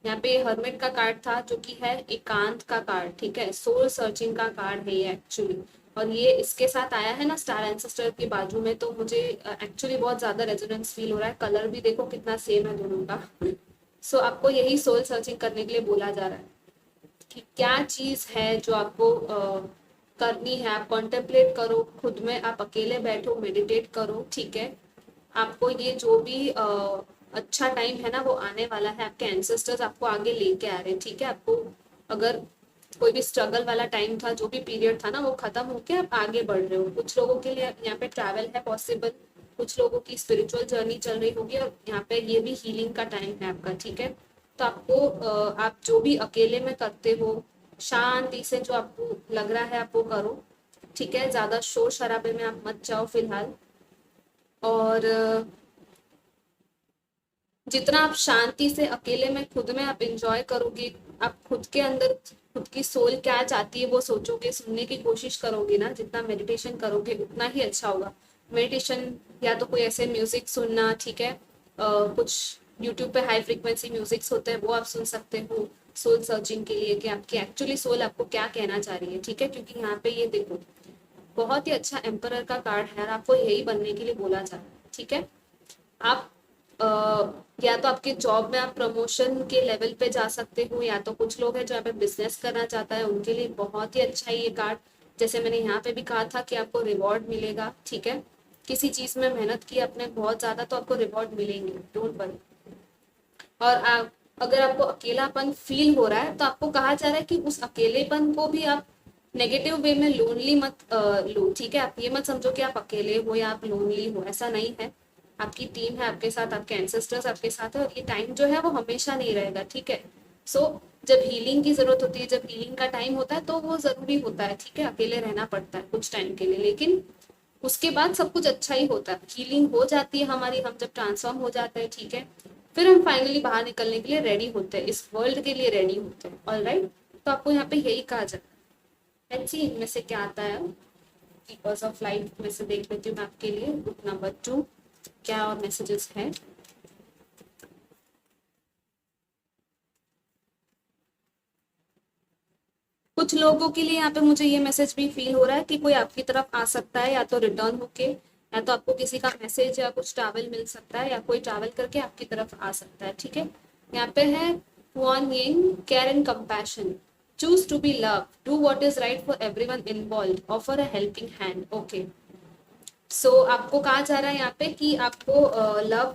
यहाँ पे हर्मिट का कार्ड था जो कि है एकांत का कार्ड, ठीक है, सोल सर्चिंग का कार्ड है ये एक्चुअली। और ये इसके साथ आया है ना स्टार एंसेस्टर के बाजू में, तो मुझे एक्चुअली बहुत ज्यादा रेजोनेंस फील हो रहा है, कलर भी देखो कितना सेम है दोनों का। सो आपको यही सोल सर्चिंग करने के लिए बोला जा रहा है कि क्या चीज है जो आपको करनी है। आप कॉन्टेम्पलेट करो खुद में, आप अकेले बैठो, मेडिटेट करो, ठीक है। आपको ये जो भी अच्छा टाइम है ना वो आने वाला है, आपके एंसेस्टर्स आपको आगे लेके आ रहे हैं, ठीक है। आपको अगर कोई भी स्ट्रगल वाला टाइम था, जो भी पीरियड था ना, वो खत्म होके आप आगे बढ़ रहे हो। कुछ लोगों के लिए यहाँ पे ट्रैवल है पॉसिबल, कुछ लोगों की स्पिरिचुअल जर्नी चल रही होगी, और यहाँ पे ये भी हीलिंग का टाइम है आपका, ठीक है। तो आपको आप जो भी अकेले में करते हो, शांति से जो आपको लग रहा है आप वो करो, ठीक है। ज्यादा शोर शराबे में आप मत जाओ फिलहाल। और जितना आप शांति से अकेले में खुद में आप इंजॉय करोगे, आप खुद के अंदर खुद की सोल क्या चाहती है वो सोचोगे, सुनने की कोशिश करोगे ना, जितना मेडिटेशन करोगे उतना ही अच्छा होगा। मेडिटेशन या तो कोई ऐसे म्यूजिक सुनना, ठीक है, कुछ यूट्यूब पे हाई फ्रिक्वेंसी म्यूजिक्स होते हैं वो आप सुन सकते हो सोल सर्चिंग के लिए, कि आपकी एक्चुअली सोल आपको क्या कहना चाह रही है, ठीक है। क्योंकि यहाँ पे ये देखो बहुत ही अच्छा एम्परर का कार्ड है, और आपको यही बनने के लिए बोला जा रहा है, ठीक है। आप या तो आपके जॉब में आप प्रमोशन के लेवल पे जा सकते हो, या तो कुछ लोग हैं जो यहाँ पे बिजनेस करना चाहता है उनके लिए बहुत ही अच्छा है ये कार्ड। जैसे मैंने यहाँ पे भी कहा था कि आपको रिवॉर्ड मिलेगा, ठीक है। किसी चीज में मेहनत की आपने बहुत ज्यादा तो आपको रिवॉर्ड मिलेंगे, डोंट वरी। और अगर आपको अकेलापन फील हो रहा है तो आपको कहा जा रहा है कि उस अकेलेपन को भी आप नेगेटिव वे में लोनली मत लो, ठीक है। आप ये मत समझो कि आप अकेले हो या आप लोनली हो, ऐसा नहीं है। आपकी टीम है आपके साथ, आपके एंसेस्टर्स आपके साथ है, और ये टाइम जो है वो हमेशा नहीं रहेगा, ठीक है। सो जब हीलिंग की जरूरत होती है, जब हीलिंग का टाइम होता है तो वो जरूरी होता है, ठीक है, अकेले रहना पड़ता है कुछ टाइम के लिए, लेकिन उसके बाद सब कुछ अच्छा ही होता है, हीलिंग हो जाती है हमारी, हम जब ट्रांसफॉर्म हो जाते हैं, ठीक है, फिर हम फाइनली बाहर निकलने के लिए रेडी होते हैं, इस वर्ल्ड के लिए रेडी होते हैं। ऑलराइट, तो आपको यहाँ पे यही कहा जाता है। लेट्स सी इनमें से क्या आता है। कीपर्स ऑफ लाइफ में से देख लेती हूँ मैं आपके लिए ग्रुप नंबर 2 क्या और मैसेजेस हैं। कुछ लोगों के लिए यहाँ पे मुझे ये मैसेज भी फील हो रहा है कि कोई आपकी तरफ आ सकता है, या तो रिटर्न होके, या तो आपको किसी का मैसेज या कुछ ट्रैवल मिल सकता है, या कोई ट्रैवल करके आपकी तरफ आ सकता है, ठीक है। यहाँ पे है वन यिंग care and compassion, choose to be love, do what is right for everyone involved, offer a helping hand. Okay, so आपको कहा जा रहा है यहाँ पे कि आपको लव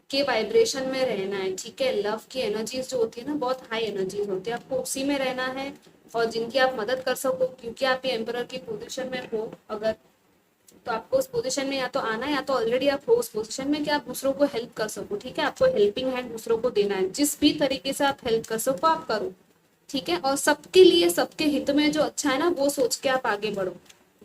के वाइब्रेशन में रहना है, ठीक है। लव की एनर्जीज जो होती है ना, बहुत हाई एनर्जीज होती है, आपको उसी में रहना है। और जिनकी आप मदद कर सको, क्योंकि आप ये एम्परर की पोजीशन में हो अगर, तो आपको उस पोजीशन में या तो आना है, या तो ऑलरेडी आप हो उस पोजीशन में कि आप दूसरों को हेल्प कर सको, ठीक है। आपको हेल्पिंग हैंड दूसरों को देना है, जिस भी तरीके से आप हेल्प कर सको आप करो, ठीक है। और सबके लिए, सबके हित में जो अच्छा है ना, वो सोच के आप आगे बढ़ो,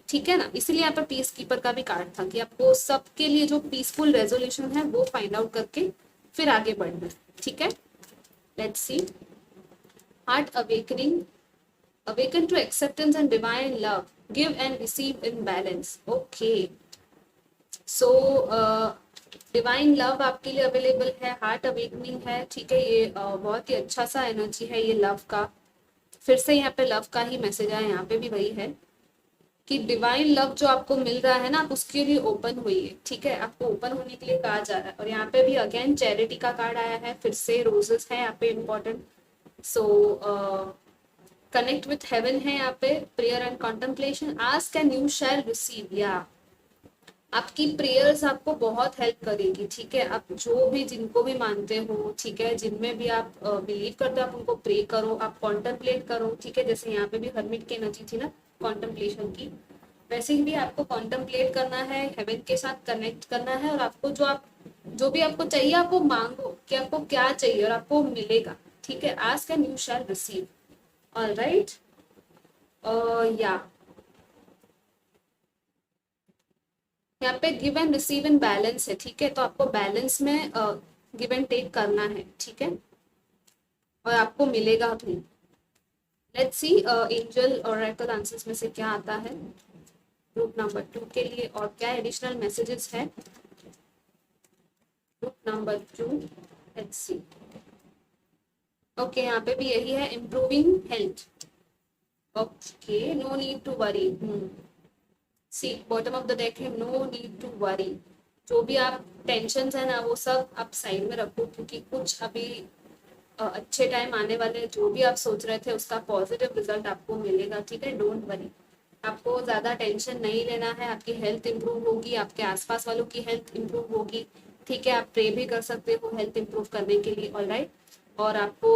ठीक है ना। इसीलिए यहाँ पर पीस कीपर का भी कार्ड था कि आपको सबके लिए जो पीसफुल रेजोल्यूशन है वो फाइंड आउट करके फिर आगे बढ़ना है, ठीक है। Let's see, heart awakening, awaken to acceptance and divine love, give and receive in balance। okay, so divine love आपके लिए अवेलेबल है, हार्ट अवेकनिंग है, ठीक है। ये बहुत ही अच्छा सा एनर्जी है ये लव का। फिर से यहाँ पे लव का ही मैसेज है, यहाँ पे भी वही है कि डिवाइन लव जो आपको मिल रहा है ना, आप उसके लिए ओपन होइए, ठीक है। आपको ओपन होने के लिए कहा जा रहा है। और यहाँ पे भी अगेन चैरिटी का कार्ड आया है, फिर से रोजेस है यहाँ पे important. So connect with heaven है यहाँ पे, prayer and contemplation, ask and you shall receive. या आपकी प्रेयर्स आपको बहुत हेल्प करेगी, ठीक है। आप जो भी, जिनको भी मानते हो, ठीक है, जिनमें भी आप बिलीव करते हो, आप उनको प्रे करो, आप कॉन्टेम्पलेट करो, ठीक है। जैसे यहाँ पे भी हर्मिट की एनर्जी थी ना कॉन्टेम्पलेशन की, वैसे ही भी आपको कॉन्टेम्पलेट करना है, हेवन के साथ कनेक्ट करना है। और आपको जो भी आपको चाहिए आप वो मांगो कि आपको क्या चाहिए, और आपको मिलेगा, ठीक है। Ask and you shall receive. Alright, या यहाँ पे give and receive in balance है, ठीक है। तो आपको बैलेंस में गिव एंड टेक करना है, ठीक है, और आपको मिलेगा भी। लेट्स सी एंजल और ऑरेकल आंसर्स में से क्या आता है ग्रुप नंबर 2 के लिए, और क्या एडिशनल मैसेजेस है group number 2। Let's see, okay, यहाँ पे भी यही है, improving health. Okay, no need to worry. See bottom of the deck है, नो नीड टू वरी। जो भी आप टेंशन है ना, वो सब आप साइड में रखो, क्योंकि कुछ अभी अच्छे टाइम आने वाले हैं। जो भी आप सोच रहे थे उसका पॉजिटिव रिजल्ट आपको मिलेगा, ठीक है। डोंट वरी, आपको ज़्यादा टेंशन नहीं लेना है। आपकी हेल्थ इंप्रूव होगी, आपके आसपास वालों की हेल्थ इंप्रूव होगी, ठीक है। आप प्रे भी कर सकते हो हेल्थ इंप्रूव करने के लिए, ऑलराइट। और आपको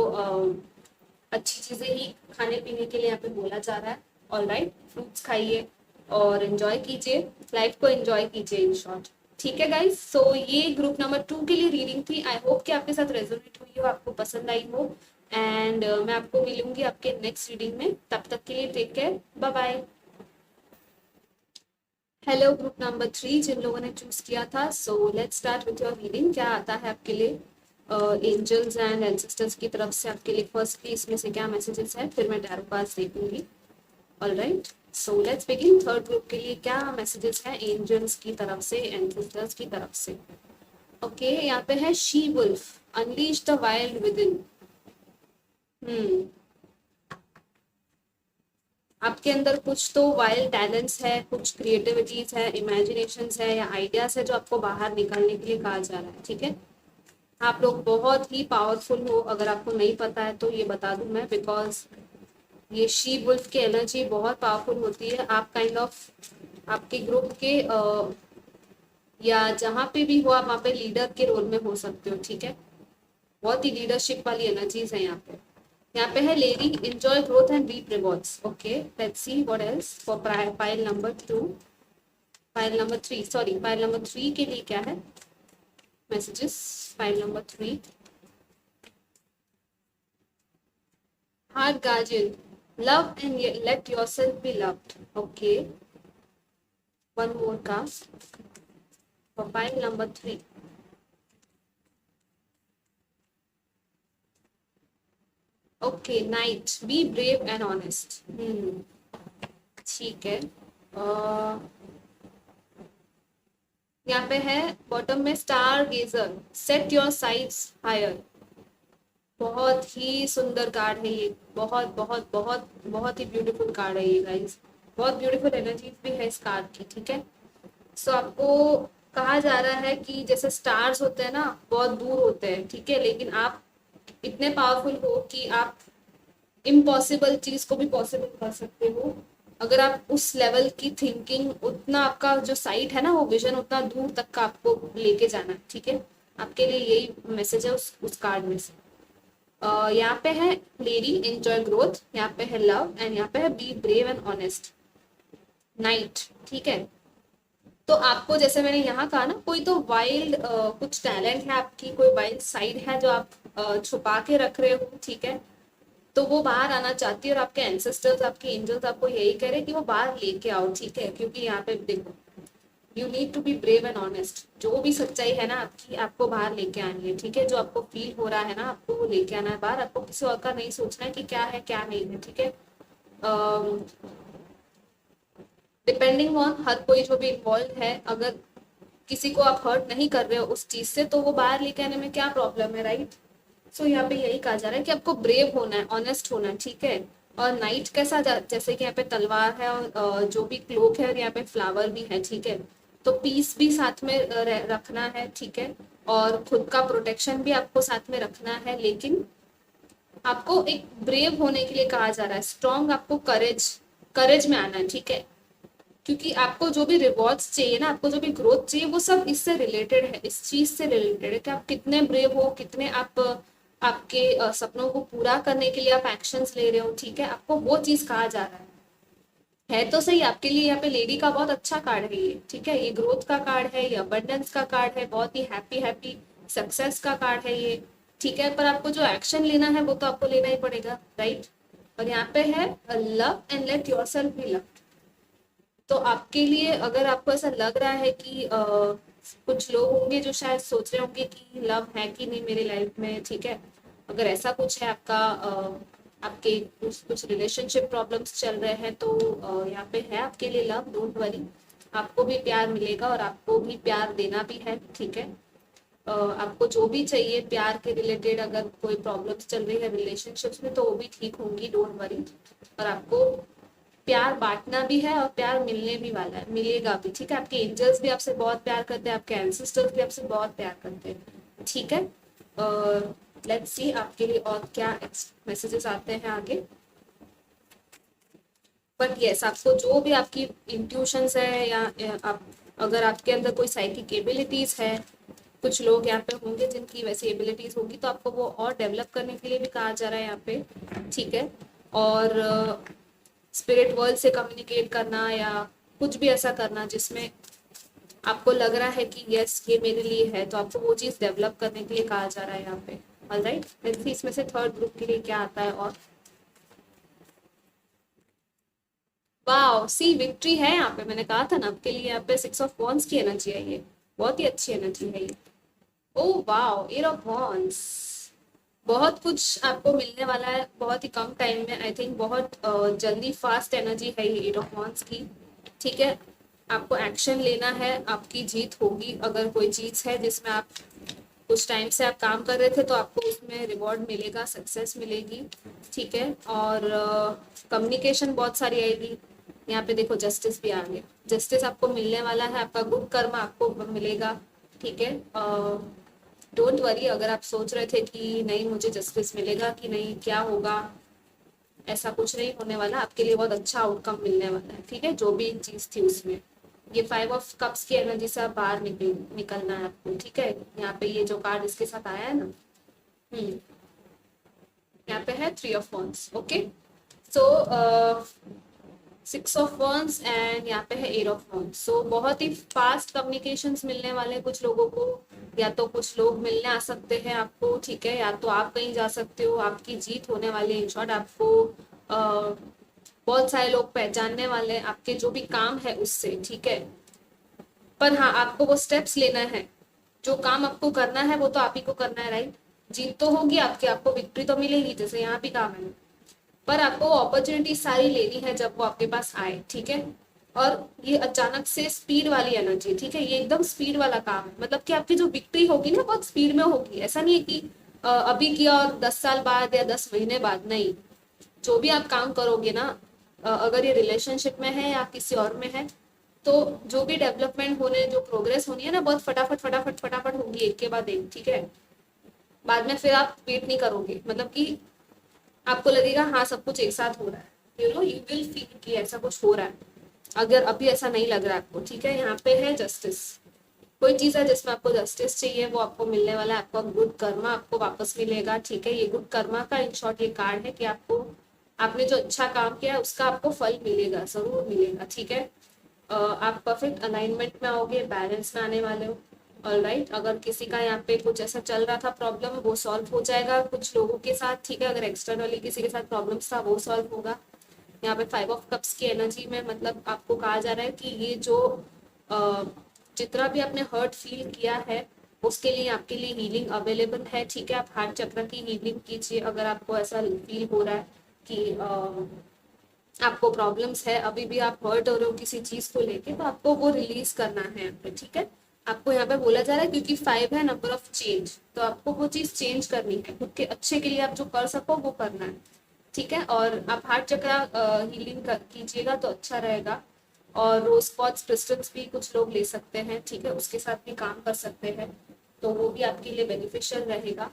अच्छी चीज़ें ही खाने पीने के लिए यहाँ पे बोला जा रहा है, ऑलराइट। फ्रूट्स खाइए और एंजॉय कीजिए, लाइफ को एंजॉय कीजिए, इन शॉर्ट, ठीक है गाइस। सो ये ग्रुप नंबर 2 के लिए रीडिंग थी। आई होप कि आपके साथ रेजोनेट हुई हो, आपको पसंद आई हो। एंड मैं आपको मिलूंगी आपके नेक्स्ट रीडिंग में, तब तक के लिए take care, bye bye. Hello group number 3 जिन लोगों ने चूज किया था, so let's start with your reading. क्या आता है आपके लिए एंजल्स एंड एंसेस्टर्स की तरफ से आपके लिए? फर्स्टली इसमें से क्या मैसेजेस है, फिर मैं टैरो कार्ड्स देखूंगी, alright. So let's begin. Third group के लिए क्या मैसेजेस हैं एंजल्स की तरफ से, एंसेस्टर्स की तरफ से? ओके, यहाँ पे है she wolf, unleash the wild within. आपके अंदर कुछ तो वाइल्ड टैलेंट्स है, कुछ क्रिएटिविटीज है, इमेजिनेशंस है, या आइडियाज है जो आपको बाहर निकालने के लिए कहा जा रहा है, ठीक है। आप लोग बहुत ही पावरफुल हो, अगर आपको नहीं पता है तो ये बता दूं मैं, बिकॉज ये शी वुल्फ की एनर्जी बहुत पावरफुल होती है। आप काइंड ऑफ आपके ग्रुप के या जहाँ पे भी हो आप वहाँ पे लीडर के रोल में हो सकते हो, ठीक है। बहुत ही लीडरशिप वाली एनर्जीज है यहाँ पे। यहाँ पे है lady, enjoy growth and reap rewards. Okay, let's see what else for pile number 2, pile number 3, sorry, pile number 3 के लिए क्या है messages? Pile number 3, heart guardian, love and let yourself be loved. Okay, one more card for pile number 3। Okay, knight, be brave and honest. ठीक है। यहाँ पे है bottom में stargazer, set your sights higher. बहुत ही सुंदर card है ये, बहुत बहुत बहुत बहुत ही ब्यूटीफुल कार्ड है ये गाइस। बहुत ब्यूटीफुल एनर्जीज भी है इस कार्ड की, ठीक है। सो आपको कहा जा रहा है कि जैसे स्टार्स होते हैं ना, बहुत दूर होते हैं, ठीक है, लेकिन आप इतने पावरफुल हो कि आप इम्पॉसिबल चीज को भी पॉसिबल कर सकते हो। अगर आप उस लेवल की थिंकिंग, उतना आपका जो साइट है ना, वो विजन उतना दूर तक का आपको लेके जाना है, ठीक है। आपके लिए यही मैसेज है उस कार्ड में से। यहाँ पे है लेडी, एंजॉय ग्रोथ, यहाँ पे है लव, एंड यहाँ पे है B brave and honest, night, ठीक है। तो आपको जैसे मैंने यहाँ कहा ना, कोई तो वाइल्ड कुछ टैलेंट है आपकी, कोई वाइल्ड साइड है जो आप छुपा के रख रहे हो, ठीक है। तो वो बाहर आना चाहती है और आपके एंसेस्टर्स, आपके एंजल्स आपको यही कह रहे हैं कि वो बाहर लेके आओ, ठीक है। क्योंकि यहाँ पे देखो, you need to be brave and honest. जो भी सच्चाई है ना आपकी, आपको बाहर लेके आनी है, ठीक है। जो आपको फील हो रहा है ना, आपको वो लेके आना है बाहर। आपको किसी और का नहीं सोचना है कि क्या है क्या नहीं है, ठीक है। डिपेंडिंग ऑन हर कोई जो भी इन्वॉल्व है, अगर किसी को आप हर्ट नहीं कर रहे हो उस चीज से, तो वो बाहर लेके आने में क्या प्रॉब्लम है, राइट। सो यहाँ पे यही कहा जा रहा है कि आपको ब्रेव होना है, ऑनेस्ट होना है, ठीक है। और नाइट कैसा जैसे कि यहाँ पे तलवार है, और जो भी क्लोक है, और यहाँ पे फ्लावर भी है, ठीक है। तो पीस भी साथ में रखना है, ठीक है। और खुद का प्रोटेक्शन भी आपको साथ में रखना है, लेकिन आपको एक ब्रेव होने के लिए कहा जा रहा है, स्ट्रॉन्ग, आपको करेज, करेज में आना है, ठीक है। क्योंकि आपको जो भी रिवॉर्ड्स चाहिए ना, आपको जो भी ग्रोथ चाहिए, वो सब इससे रिलेटेड है, इस चीज से रिलेटेड है कि आप कितने ब्रेव हो, कितने आप आपके सपनों को पूरा करने के लिए आप एक्शंस ले रहे हो, ठीक है। आपको वो चीज कहा जा रहा है तो सही आपके लिए। यहाँ पे लेडी का बहुत अच्छा कार्ड है ये, ठीक है। ये ग्रोथ का कार्ड है, ये अबंडेंस का कार्ड है, बहुत ही हैप्पी हैप्पी सक्सेस का कार्ड है ये, ठीक है। पर आपको जो एक्शन लेना है वो तो आपको लेना ही पड़ेगा, राइट। और यहाँ पे है love and let yourself B love. तो आपके लिए अगर आपको ऐसा लग रहा है कि कुछ लोग होंगे जो शायद सोच रहे होंगे कि लव है कि नहीं मेरी लाइफ में, ठीक है। अगर ऐसा कुछ है आपका, आपके कुछ रिलेशनशिप प्रॉब्लम्स चल रहे हैं, तो यहाँ पे है आपके लिए लव, डोंट वरी। आपको भी प्यार मिलेगा और आपको भी प्यार देना भी है, ठीक है। आपको जो भी चाहिए प्यार के रिलेटेड, अगर कोई प्रॉब्लम्स चल रही है रिलेशनशिप्स में, तो वो भी ठीक होंगी, डोंट वरी। और आपको प्यार बांटना भी है और प्यार मिलने भी वाला है, मिलेगा भी, ठीक है। आपके एंजल्स भी आपसे बहुत प्यार करते हैं, आपके एंसेस्टर्स भी आपसे बहुत प्यार करते हैं, ठीक है। लेट्स सी आपके लिए और क्या मैसेजेस आते हैं आगे। बट यस, आपको जो भी आपकी इंट्यूशंस है, या आप, अगर आपके अंदर कोई साइकिक एबिलिटीज है, कुछ लोग यहाँ पे होंगे जिनकी वैसी एबिलिटीज होगी, तो आपको वो और डेवलप करने के लिए भी कहा जा रहा है यहाँ पे, ठीक है। और स्पिरिट वर्ल्ड से कम्युनिकेट करना, या कुछ भी ऐसा करना जिसमें आपको लग रहा है कि यस ये मेरे लिए है, तो आपको वो चीज डेवलप करने के लिए कहा जा रहा है यहाँ पे। ऑलराइट, लेट्स सी इसमें से थर्ड ग्रुप के लिए क्या आता है। और वाओ, सी विक्ट्री है यहाँ पे। मैंने कहा था ना आपके लिए यहाँ पे 6 ऑफ वॉन्ड्स की एनर्जी है ये, बहुत ही अच्छी एनर्जी है ये। Oh wow, 8 of wands. बहुत कुछ आपको मिलने वाला है बहुत ही कम टाइम में, आई थिंक बहुत जल्दी, फास्ट एनर्जी है ये 8 ऑफ वॉन्ड्स की, ठीक है। आपको एक्शन लेना है, आपकी जीत होगी। अगर कोई चीज है जिसमें आप कुछ टाइम से आप काम कर रहे थे, तो आपको उसमें रिवॉर्ड मिलेगा, सक्सेस मिलेगी, ठीक है। और कम्युनिकेशन बहुत सारी आएगी। यहाँ पे देखो जस्टिस भी आ गया, जस्टिस आपको मिलने वाला है, आपका गुड कर्म आपको मिलेगा, ठीक है। डोंट वरी, अगर आप सोच रहे थे कि नहीं मुझे जस्टिस मिलेगा कि नहीं, क्या होगा, ऐसा कुछ नहीं होने वाला। आपके लिए बहुत अच्छा आउटकम मिलने वाला है, ठीक है। जो भी चीज थी उसमें, ये 5 ऑफ कप्स की एनर्जी से आप बाहर निकलना है आपको, ठीक है। यहाँ पे ये जो कार्ड इसके साथ आया है ना, यहाँ पे है 3 of wands, okay. So 6 of wands and यहाँ पे है 8 ऑफ वॉन्ड्स। सो बहुत ही फास्ट कम्युनिकेशंस मिलने वाले हैं कुछ लोगों को, या तो कुछ लोग मिलने आ सकते हैं आपको, ठीक है। या तो आप कहीं जा सकते हो, आपकी जीत होने वाली है। इन शॉर्ट, आपको बहुत सारे लोग पहचानने वाले हैं आपके जो भी काम है उससे, ठीक है। पर हाँ, आपको वो स्टेप्स लेना है, जो काम आपको करना है वो तो आप ही को करना है, राइट। जीत तो होगी आपकी, आपको विक्ट्री तो मिलेगी, जैसे यहाँ भी काम है, पर आपको अपॉर्चुनिटी सारी लेनी है जब वो आपके पास आए, ठीक है। और ये अचानक से स्पीड वाली एनर्जी, ठीक है, ये एकदम स्पीड वाला काम है, मतलब कि आपकी जो विक्ट्री होगी ना बहुत स्पीड में होगी। ऐसा नहीं है कि अभी किया और 10 साल बाद या 10 महीने बाद, नहीं। जो भी आप काम करोगे ना, अगर ये रिलेशनशिप में है या किसी और में है, तो जो भी डेवलपमेंट होने, जो प्रोग्रेस होनी है ना, बहुत फटाफट फटाफट फटाफट होगी, एक के बाद एक, ठीक है। बाद में फिर आप वेट नहीं करोगे, मतलब कि आपको लगेगा हाँ सब कुछ एक साथ हो रहा है, यू विल फील कि ऐसा कुछ हो रहा है। अगर अभी ऐसा नहीं लग रहा है आपको, ठीक है, यहाँ पे है जस्टिस। कोई चीज है जिसमें आपको जस्टिस चाहिए, वो आपको मिलने वाला है, आपका गुड कर्मा आपको वापस मिलेगा, ठीक है। ये गुड कर्मा का इन शॉर्ट ये कार्ड है कि आपको, आपने जो अच्छा काम किया है उसका आपको फल मिलेगा, जरूर मिलेगा, ठीक है। आप परफेक्ट अलाइनमेंट में आओगे, बैलेंस में आने वाले हो। ऑलराइट, अगर किसी का यहाँ पे कुछ ऐसा चल रहा था प्रॉब्लम, वो सॉल्व हो जाएगा कुछ लोगों के साथ, ठीक है। अगर एक्सटर्नली किसी के साथ प्रॉब्लम्स था वो सॉल्व होगा। यहाँ पे 5 ऑफ कप्स की एनर्जी में मतलब आपको कहा जा रहा है कि ये जो अ, जितना भी आपने हर्ट फील किया है उसके लिए आपके लिए हीलिंग अवेलेबल है, ठीक है। आप हार्ट चक्र की हीलिंग कीजिए अगर आपको ऐसा फील हो रहा है कि आपको प्रॉब्लम्स है, अभी भी आप हर्ट हो रहे हो किसी चीज को लेके, तो आपको वो रिलीज करना है यहाँ पे, ठीक है। आपको यहाँ पे बोला जा रहा है क्योंकि 5 है नंबर ऑफ चेंज, तो आपको वो चीज चेंज करनी है, खुद के अच्छे के लिए आप जो कर सको वो करना है, ठीक है। और आप हार्ट चक्र हीलिंग कीजिएगा तो अच्छा रहेगा। और रोज क्वार्ट्ज क्रिस्टल्स भी कुछ लोग ले सकते हैं, ठीक है, उसके साथ भी काम कर सकते हैं, तो वो भी आपके लिए बेनिफिशियल रहेगा।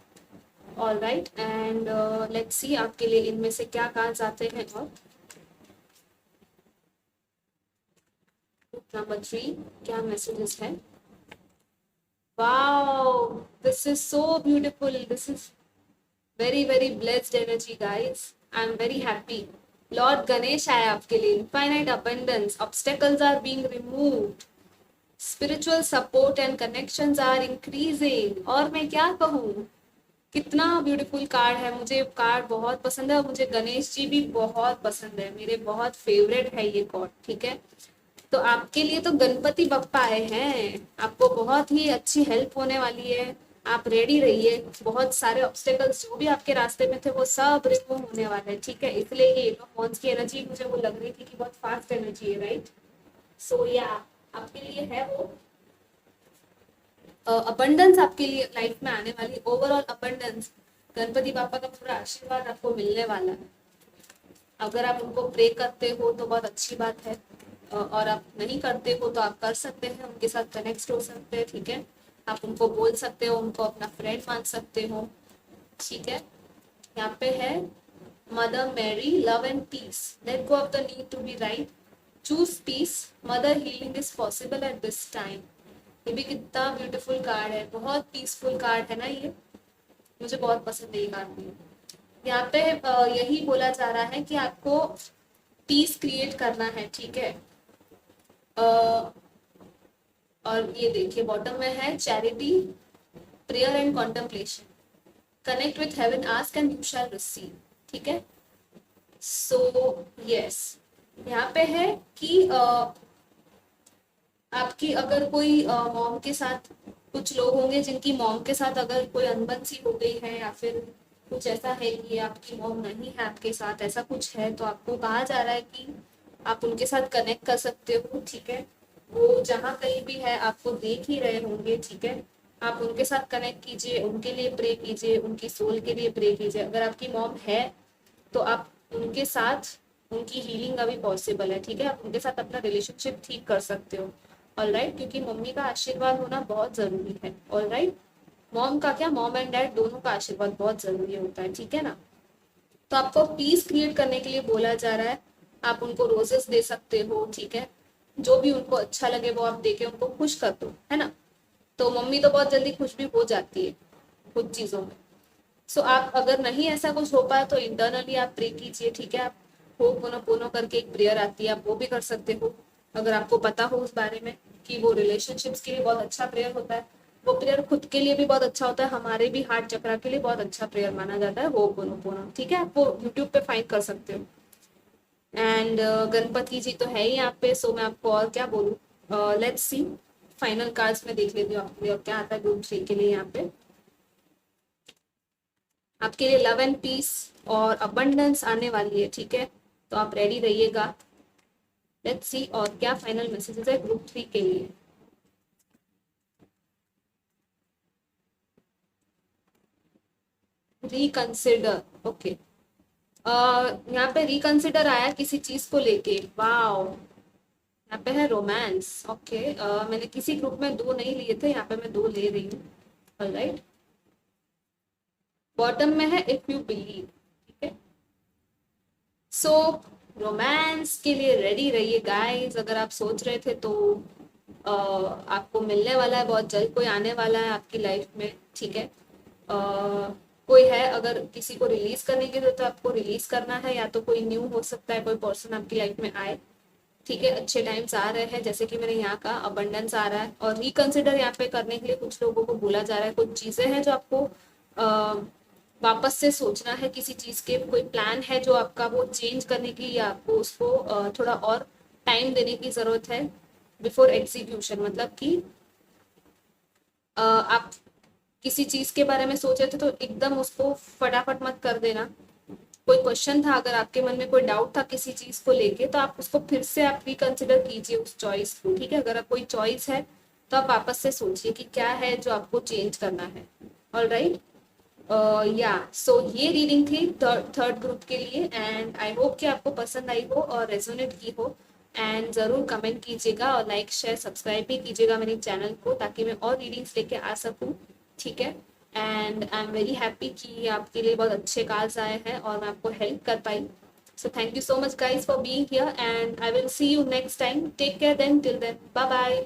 All right, and let's see आपके लिए इनमें से क्या कार्ड्स आते हैं। और नंबर 3 क्या मैसेजेस है। Wow, this is so beautiful. This is very very blessed energy, guys. I'm very happy. Lord Ganesh आया आपके लिए। Infinite abundance. Obstacles are being removed. Spiritual support and connections are increasing. और मैं क्या कहूँ, कितना ब्यूटीफुल कार्ड है। मुझे कार्ड बहुत पसंद है और मुझे गणेश जी भी बहुत पसंद है, मेरे बहुत फेवरेट है ये कार्ड, ठीक है। तो आपके लिए तो गणपति बप्पा आए हैं, आपको बहुत ही अच्छी हेल्प होने वाली है। आप रेडी रहिए, बहुत सारे ऑब्स्टेकल्स जो भी आपके रास्ते में थे वो सब रिमूव होने वाले हैं, ठीक है। इसलिए ये येलो वॉन्ड्स की एनर्जी मुझे वो लग रही थी कि बहुत फास्ट एनर्जी है, राइट। सो या आपके लिए है वो अबंडेंस, आपके लिए लाइफ में आने वाली ओवरऑल अबंडेंस। गणपति बापा का पूरा आशीर्वाद आपको मिलने वाला है। अगर आप उनको प्रे करते हो तो बहुत अच्छी बात है, और आप नहीं करते हो तो आप कर सकते हैं, उनके साथ कनेक्ट हो सकते हैं, ठीक है। आप उनको बोल सकते हो, उनको अपना फ्रेंड मान सकते हो, ठीक है। यहाँ पे है Mother Mary, love and peace, let go of the need to be right, choose peace, mother healing is possible at this time. ये भी कितना ब्यूटीफुल कार्ड है, बहुत पीसफुल कार्ड है ना ये, मुझे बहुत पसंद है ये कार्ड भी। यहाँ पे यही बोला जा रहा है कि आपको पीस क्रिएट करना है, ठीक है। और ये देखिए बॉटम में है charity, prayer and contemplation, connect with heaven, ask and you shall receive, ठीक है। सो यस, यहाँ पे है कि आपकी अगर कोई मॉम के साथ, कुछ लोग होंगे जिनकी मॉम के साथ अगर कोई अनबन सी हो गई है, या फिर कुछ ऐसा है कि आपकी मॉम नहीं है आपके साथ, ऐसा कुछ है, तो आपको कहा जा रहा है कि आप उनके साथ कनेक्ट कर सकते हो, ठीक है। वो जहाँ कहीं भी है आपको देख ही रहे होंगे, ठीक है। आप उनके साथ कनेक्ट कीजिए, उनके लिए प्रे कीजिए, उनकी सोल के लिए प्रे कीजिए। अगर आपकी मॉम है तो आप उनके साथ, उनकी हीलिंग अभी पॉसिबल है, ठीक है। आप उनके साथ अपना रिलेशनशिप ठीक कर सकते हो, ऑल राइट, क्योंकि मम्मी का आशीर्वाद होना बहुत जरूरी है, ऑल राइट। मॉम का क्या, मॉम एंड डैड दोनों का आशीर्वाद बहुत जरूरी होता है, ठीक है ना। तो आपको पीस क्रिएट करने के लिए बोला जा रहा है, आप उनको रोजेस दे सकते हो, ठीक है। जो भी उनको अच्छा लगे वो आप देके उनको खुश कर दो, है ना। तो मम्मी तो बहुत जल्दी खुश भी हो जाती है कुछ चीजों में। सो आप अगर नहीं ऐसा कुछ हो पाया तो इंटरनली आप प्रे कीजिए, ठीक है। आप हो पोनो पोनो करके एक प्रेयर आती है, आप वो भी कर सकते हो, अगर आपको पता हो उस बारे में कि वो रिलेशनशिप्स के लिए बहुत अच्छा प्रेयर होता है। वो प्रेयर खुद के लिए भी बहुत अच्छा होता है, हमारे भी हार्ट चक्रा के लिए बहुत अच्छा प्रेयर माना जाता है, हो पोनो पोनो, ठीक है। आप वो यूट्यूब पे फाइंड कर सकते हो। एंड गणपति जी तो है ही यहाँ पे, सो मैं आपको और क्या बोलूँ, लेट्स सी फाइनल कार्ड्स में देख लेती हूँ आपके लिए और क्या आता है ग्रुप 3 के लिए। यहाँ पे आपके लिए लव एंड पीस और अबंडेंस आने वाली है, ठीक है, तो आप रेडी रहिएगा। लेट्स सी और क्या फाइनल मैसेजेस है ग्रुप 3 के लिए। Reconsider, okay. यहाँ पे रिकंसिडर आया किसी चीज को लेके, वाओ। यहाँ पे है रोमांस, ओके। मैंने किसी ग्रुप में 2 नहीं लिए थे, यहाँ पे मैं 2 ले रही हूँ। ऑलराइट, बॉटम में है इफ यू बिलीव, ठीक है। सो रोमांस के लिए रेडी रहिए गाइस। अगर आप सोच रहे थे तो आपको मिलने वाला है बहुत जल्द, कोई आने वाला है आपकी लाइफ में, ठीक है। कोई है, अगर किसी को रिलीज करने की जरूरत है आपको रिलीज करना है, या तो कोई न्यू हो सकता है, कोई पर्सन आपकी लाइफ में आए, ठीक है। अच्छे टाइम्स आ रहे हैं, जैसे कि मैंने यहाँ का अबंडेंस आ रहा है। और रिकंसिडर यहाँ पे करने के लिए कुछ लोगों को बोला जा रहा है, कुछ चीजें हैं जो आपको वापस से सोचना है किसी चीज के, कोई प्लान है जो आपका वो चेंज करने की, या आपको उसको थोड़ा और टाइम देने की जरूरत है बिफोर एग्जीक्यूशन। मतलब कि आप किसी चीज के बारे में सोच रहे थे तो एकदम उसको फटाफट मत कर देना। कोई क्वेश्चन था, अगर आपके मन में कोई डाउट था किसी चीज को लेके, तो आप उसको फिर से आप रिकंसिडर कीजिए उस चॉइस को, ठीक है। अगर आप कोई चॉइस है तो आप वापस से सोचिए कि क्या है जो आपको चेंज करना है। ऑल राइट, या सो ये रीडिंग थी थर्ड ग्रुप के लिए, एंड आई होप कि आपको पसंद आई हो और रेजोनेट की हो। एंड ज़रूर कमेंट कीजिएगा और लाइक शेयर सब्सक्राइब भी कीजिएगा मेरे चैनल को, ताकि मैं और रीडिंग्स लेके आ सकूँ, ठीक है। And I am very happy कि आपके लिए बहुत अच्छे कार्ड्स आए हैं और मैं आपको हेल्प कर पाई। So thank you so much guys for being here, and I will see you next time. Take care then, till then, bye bye.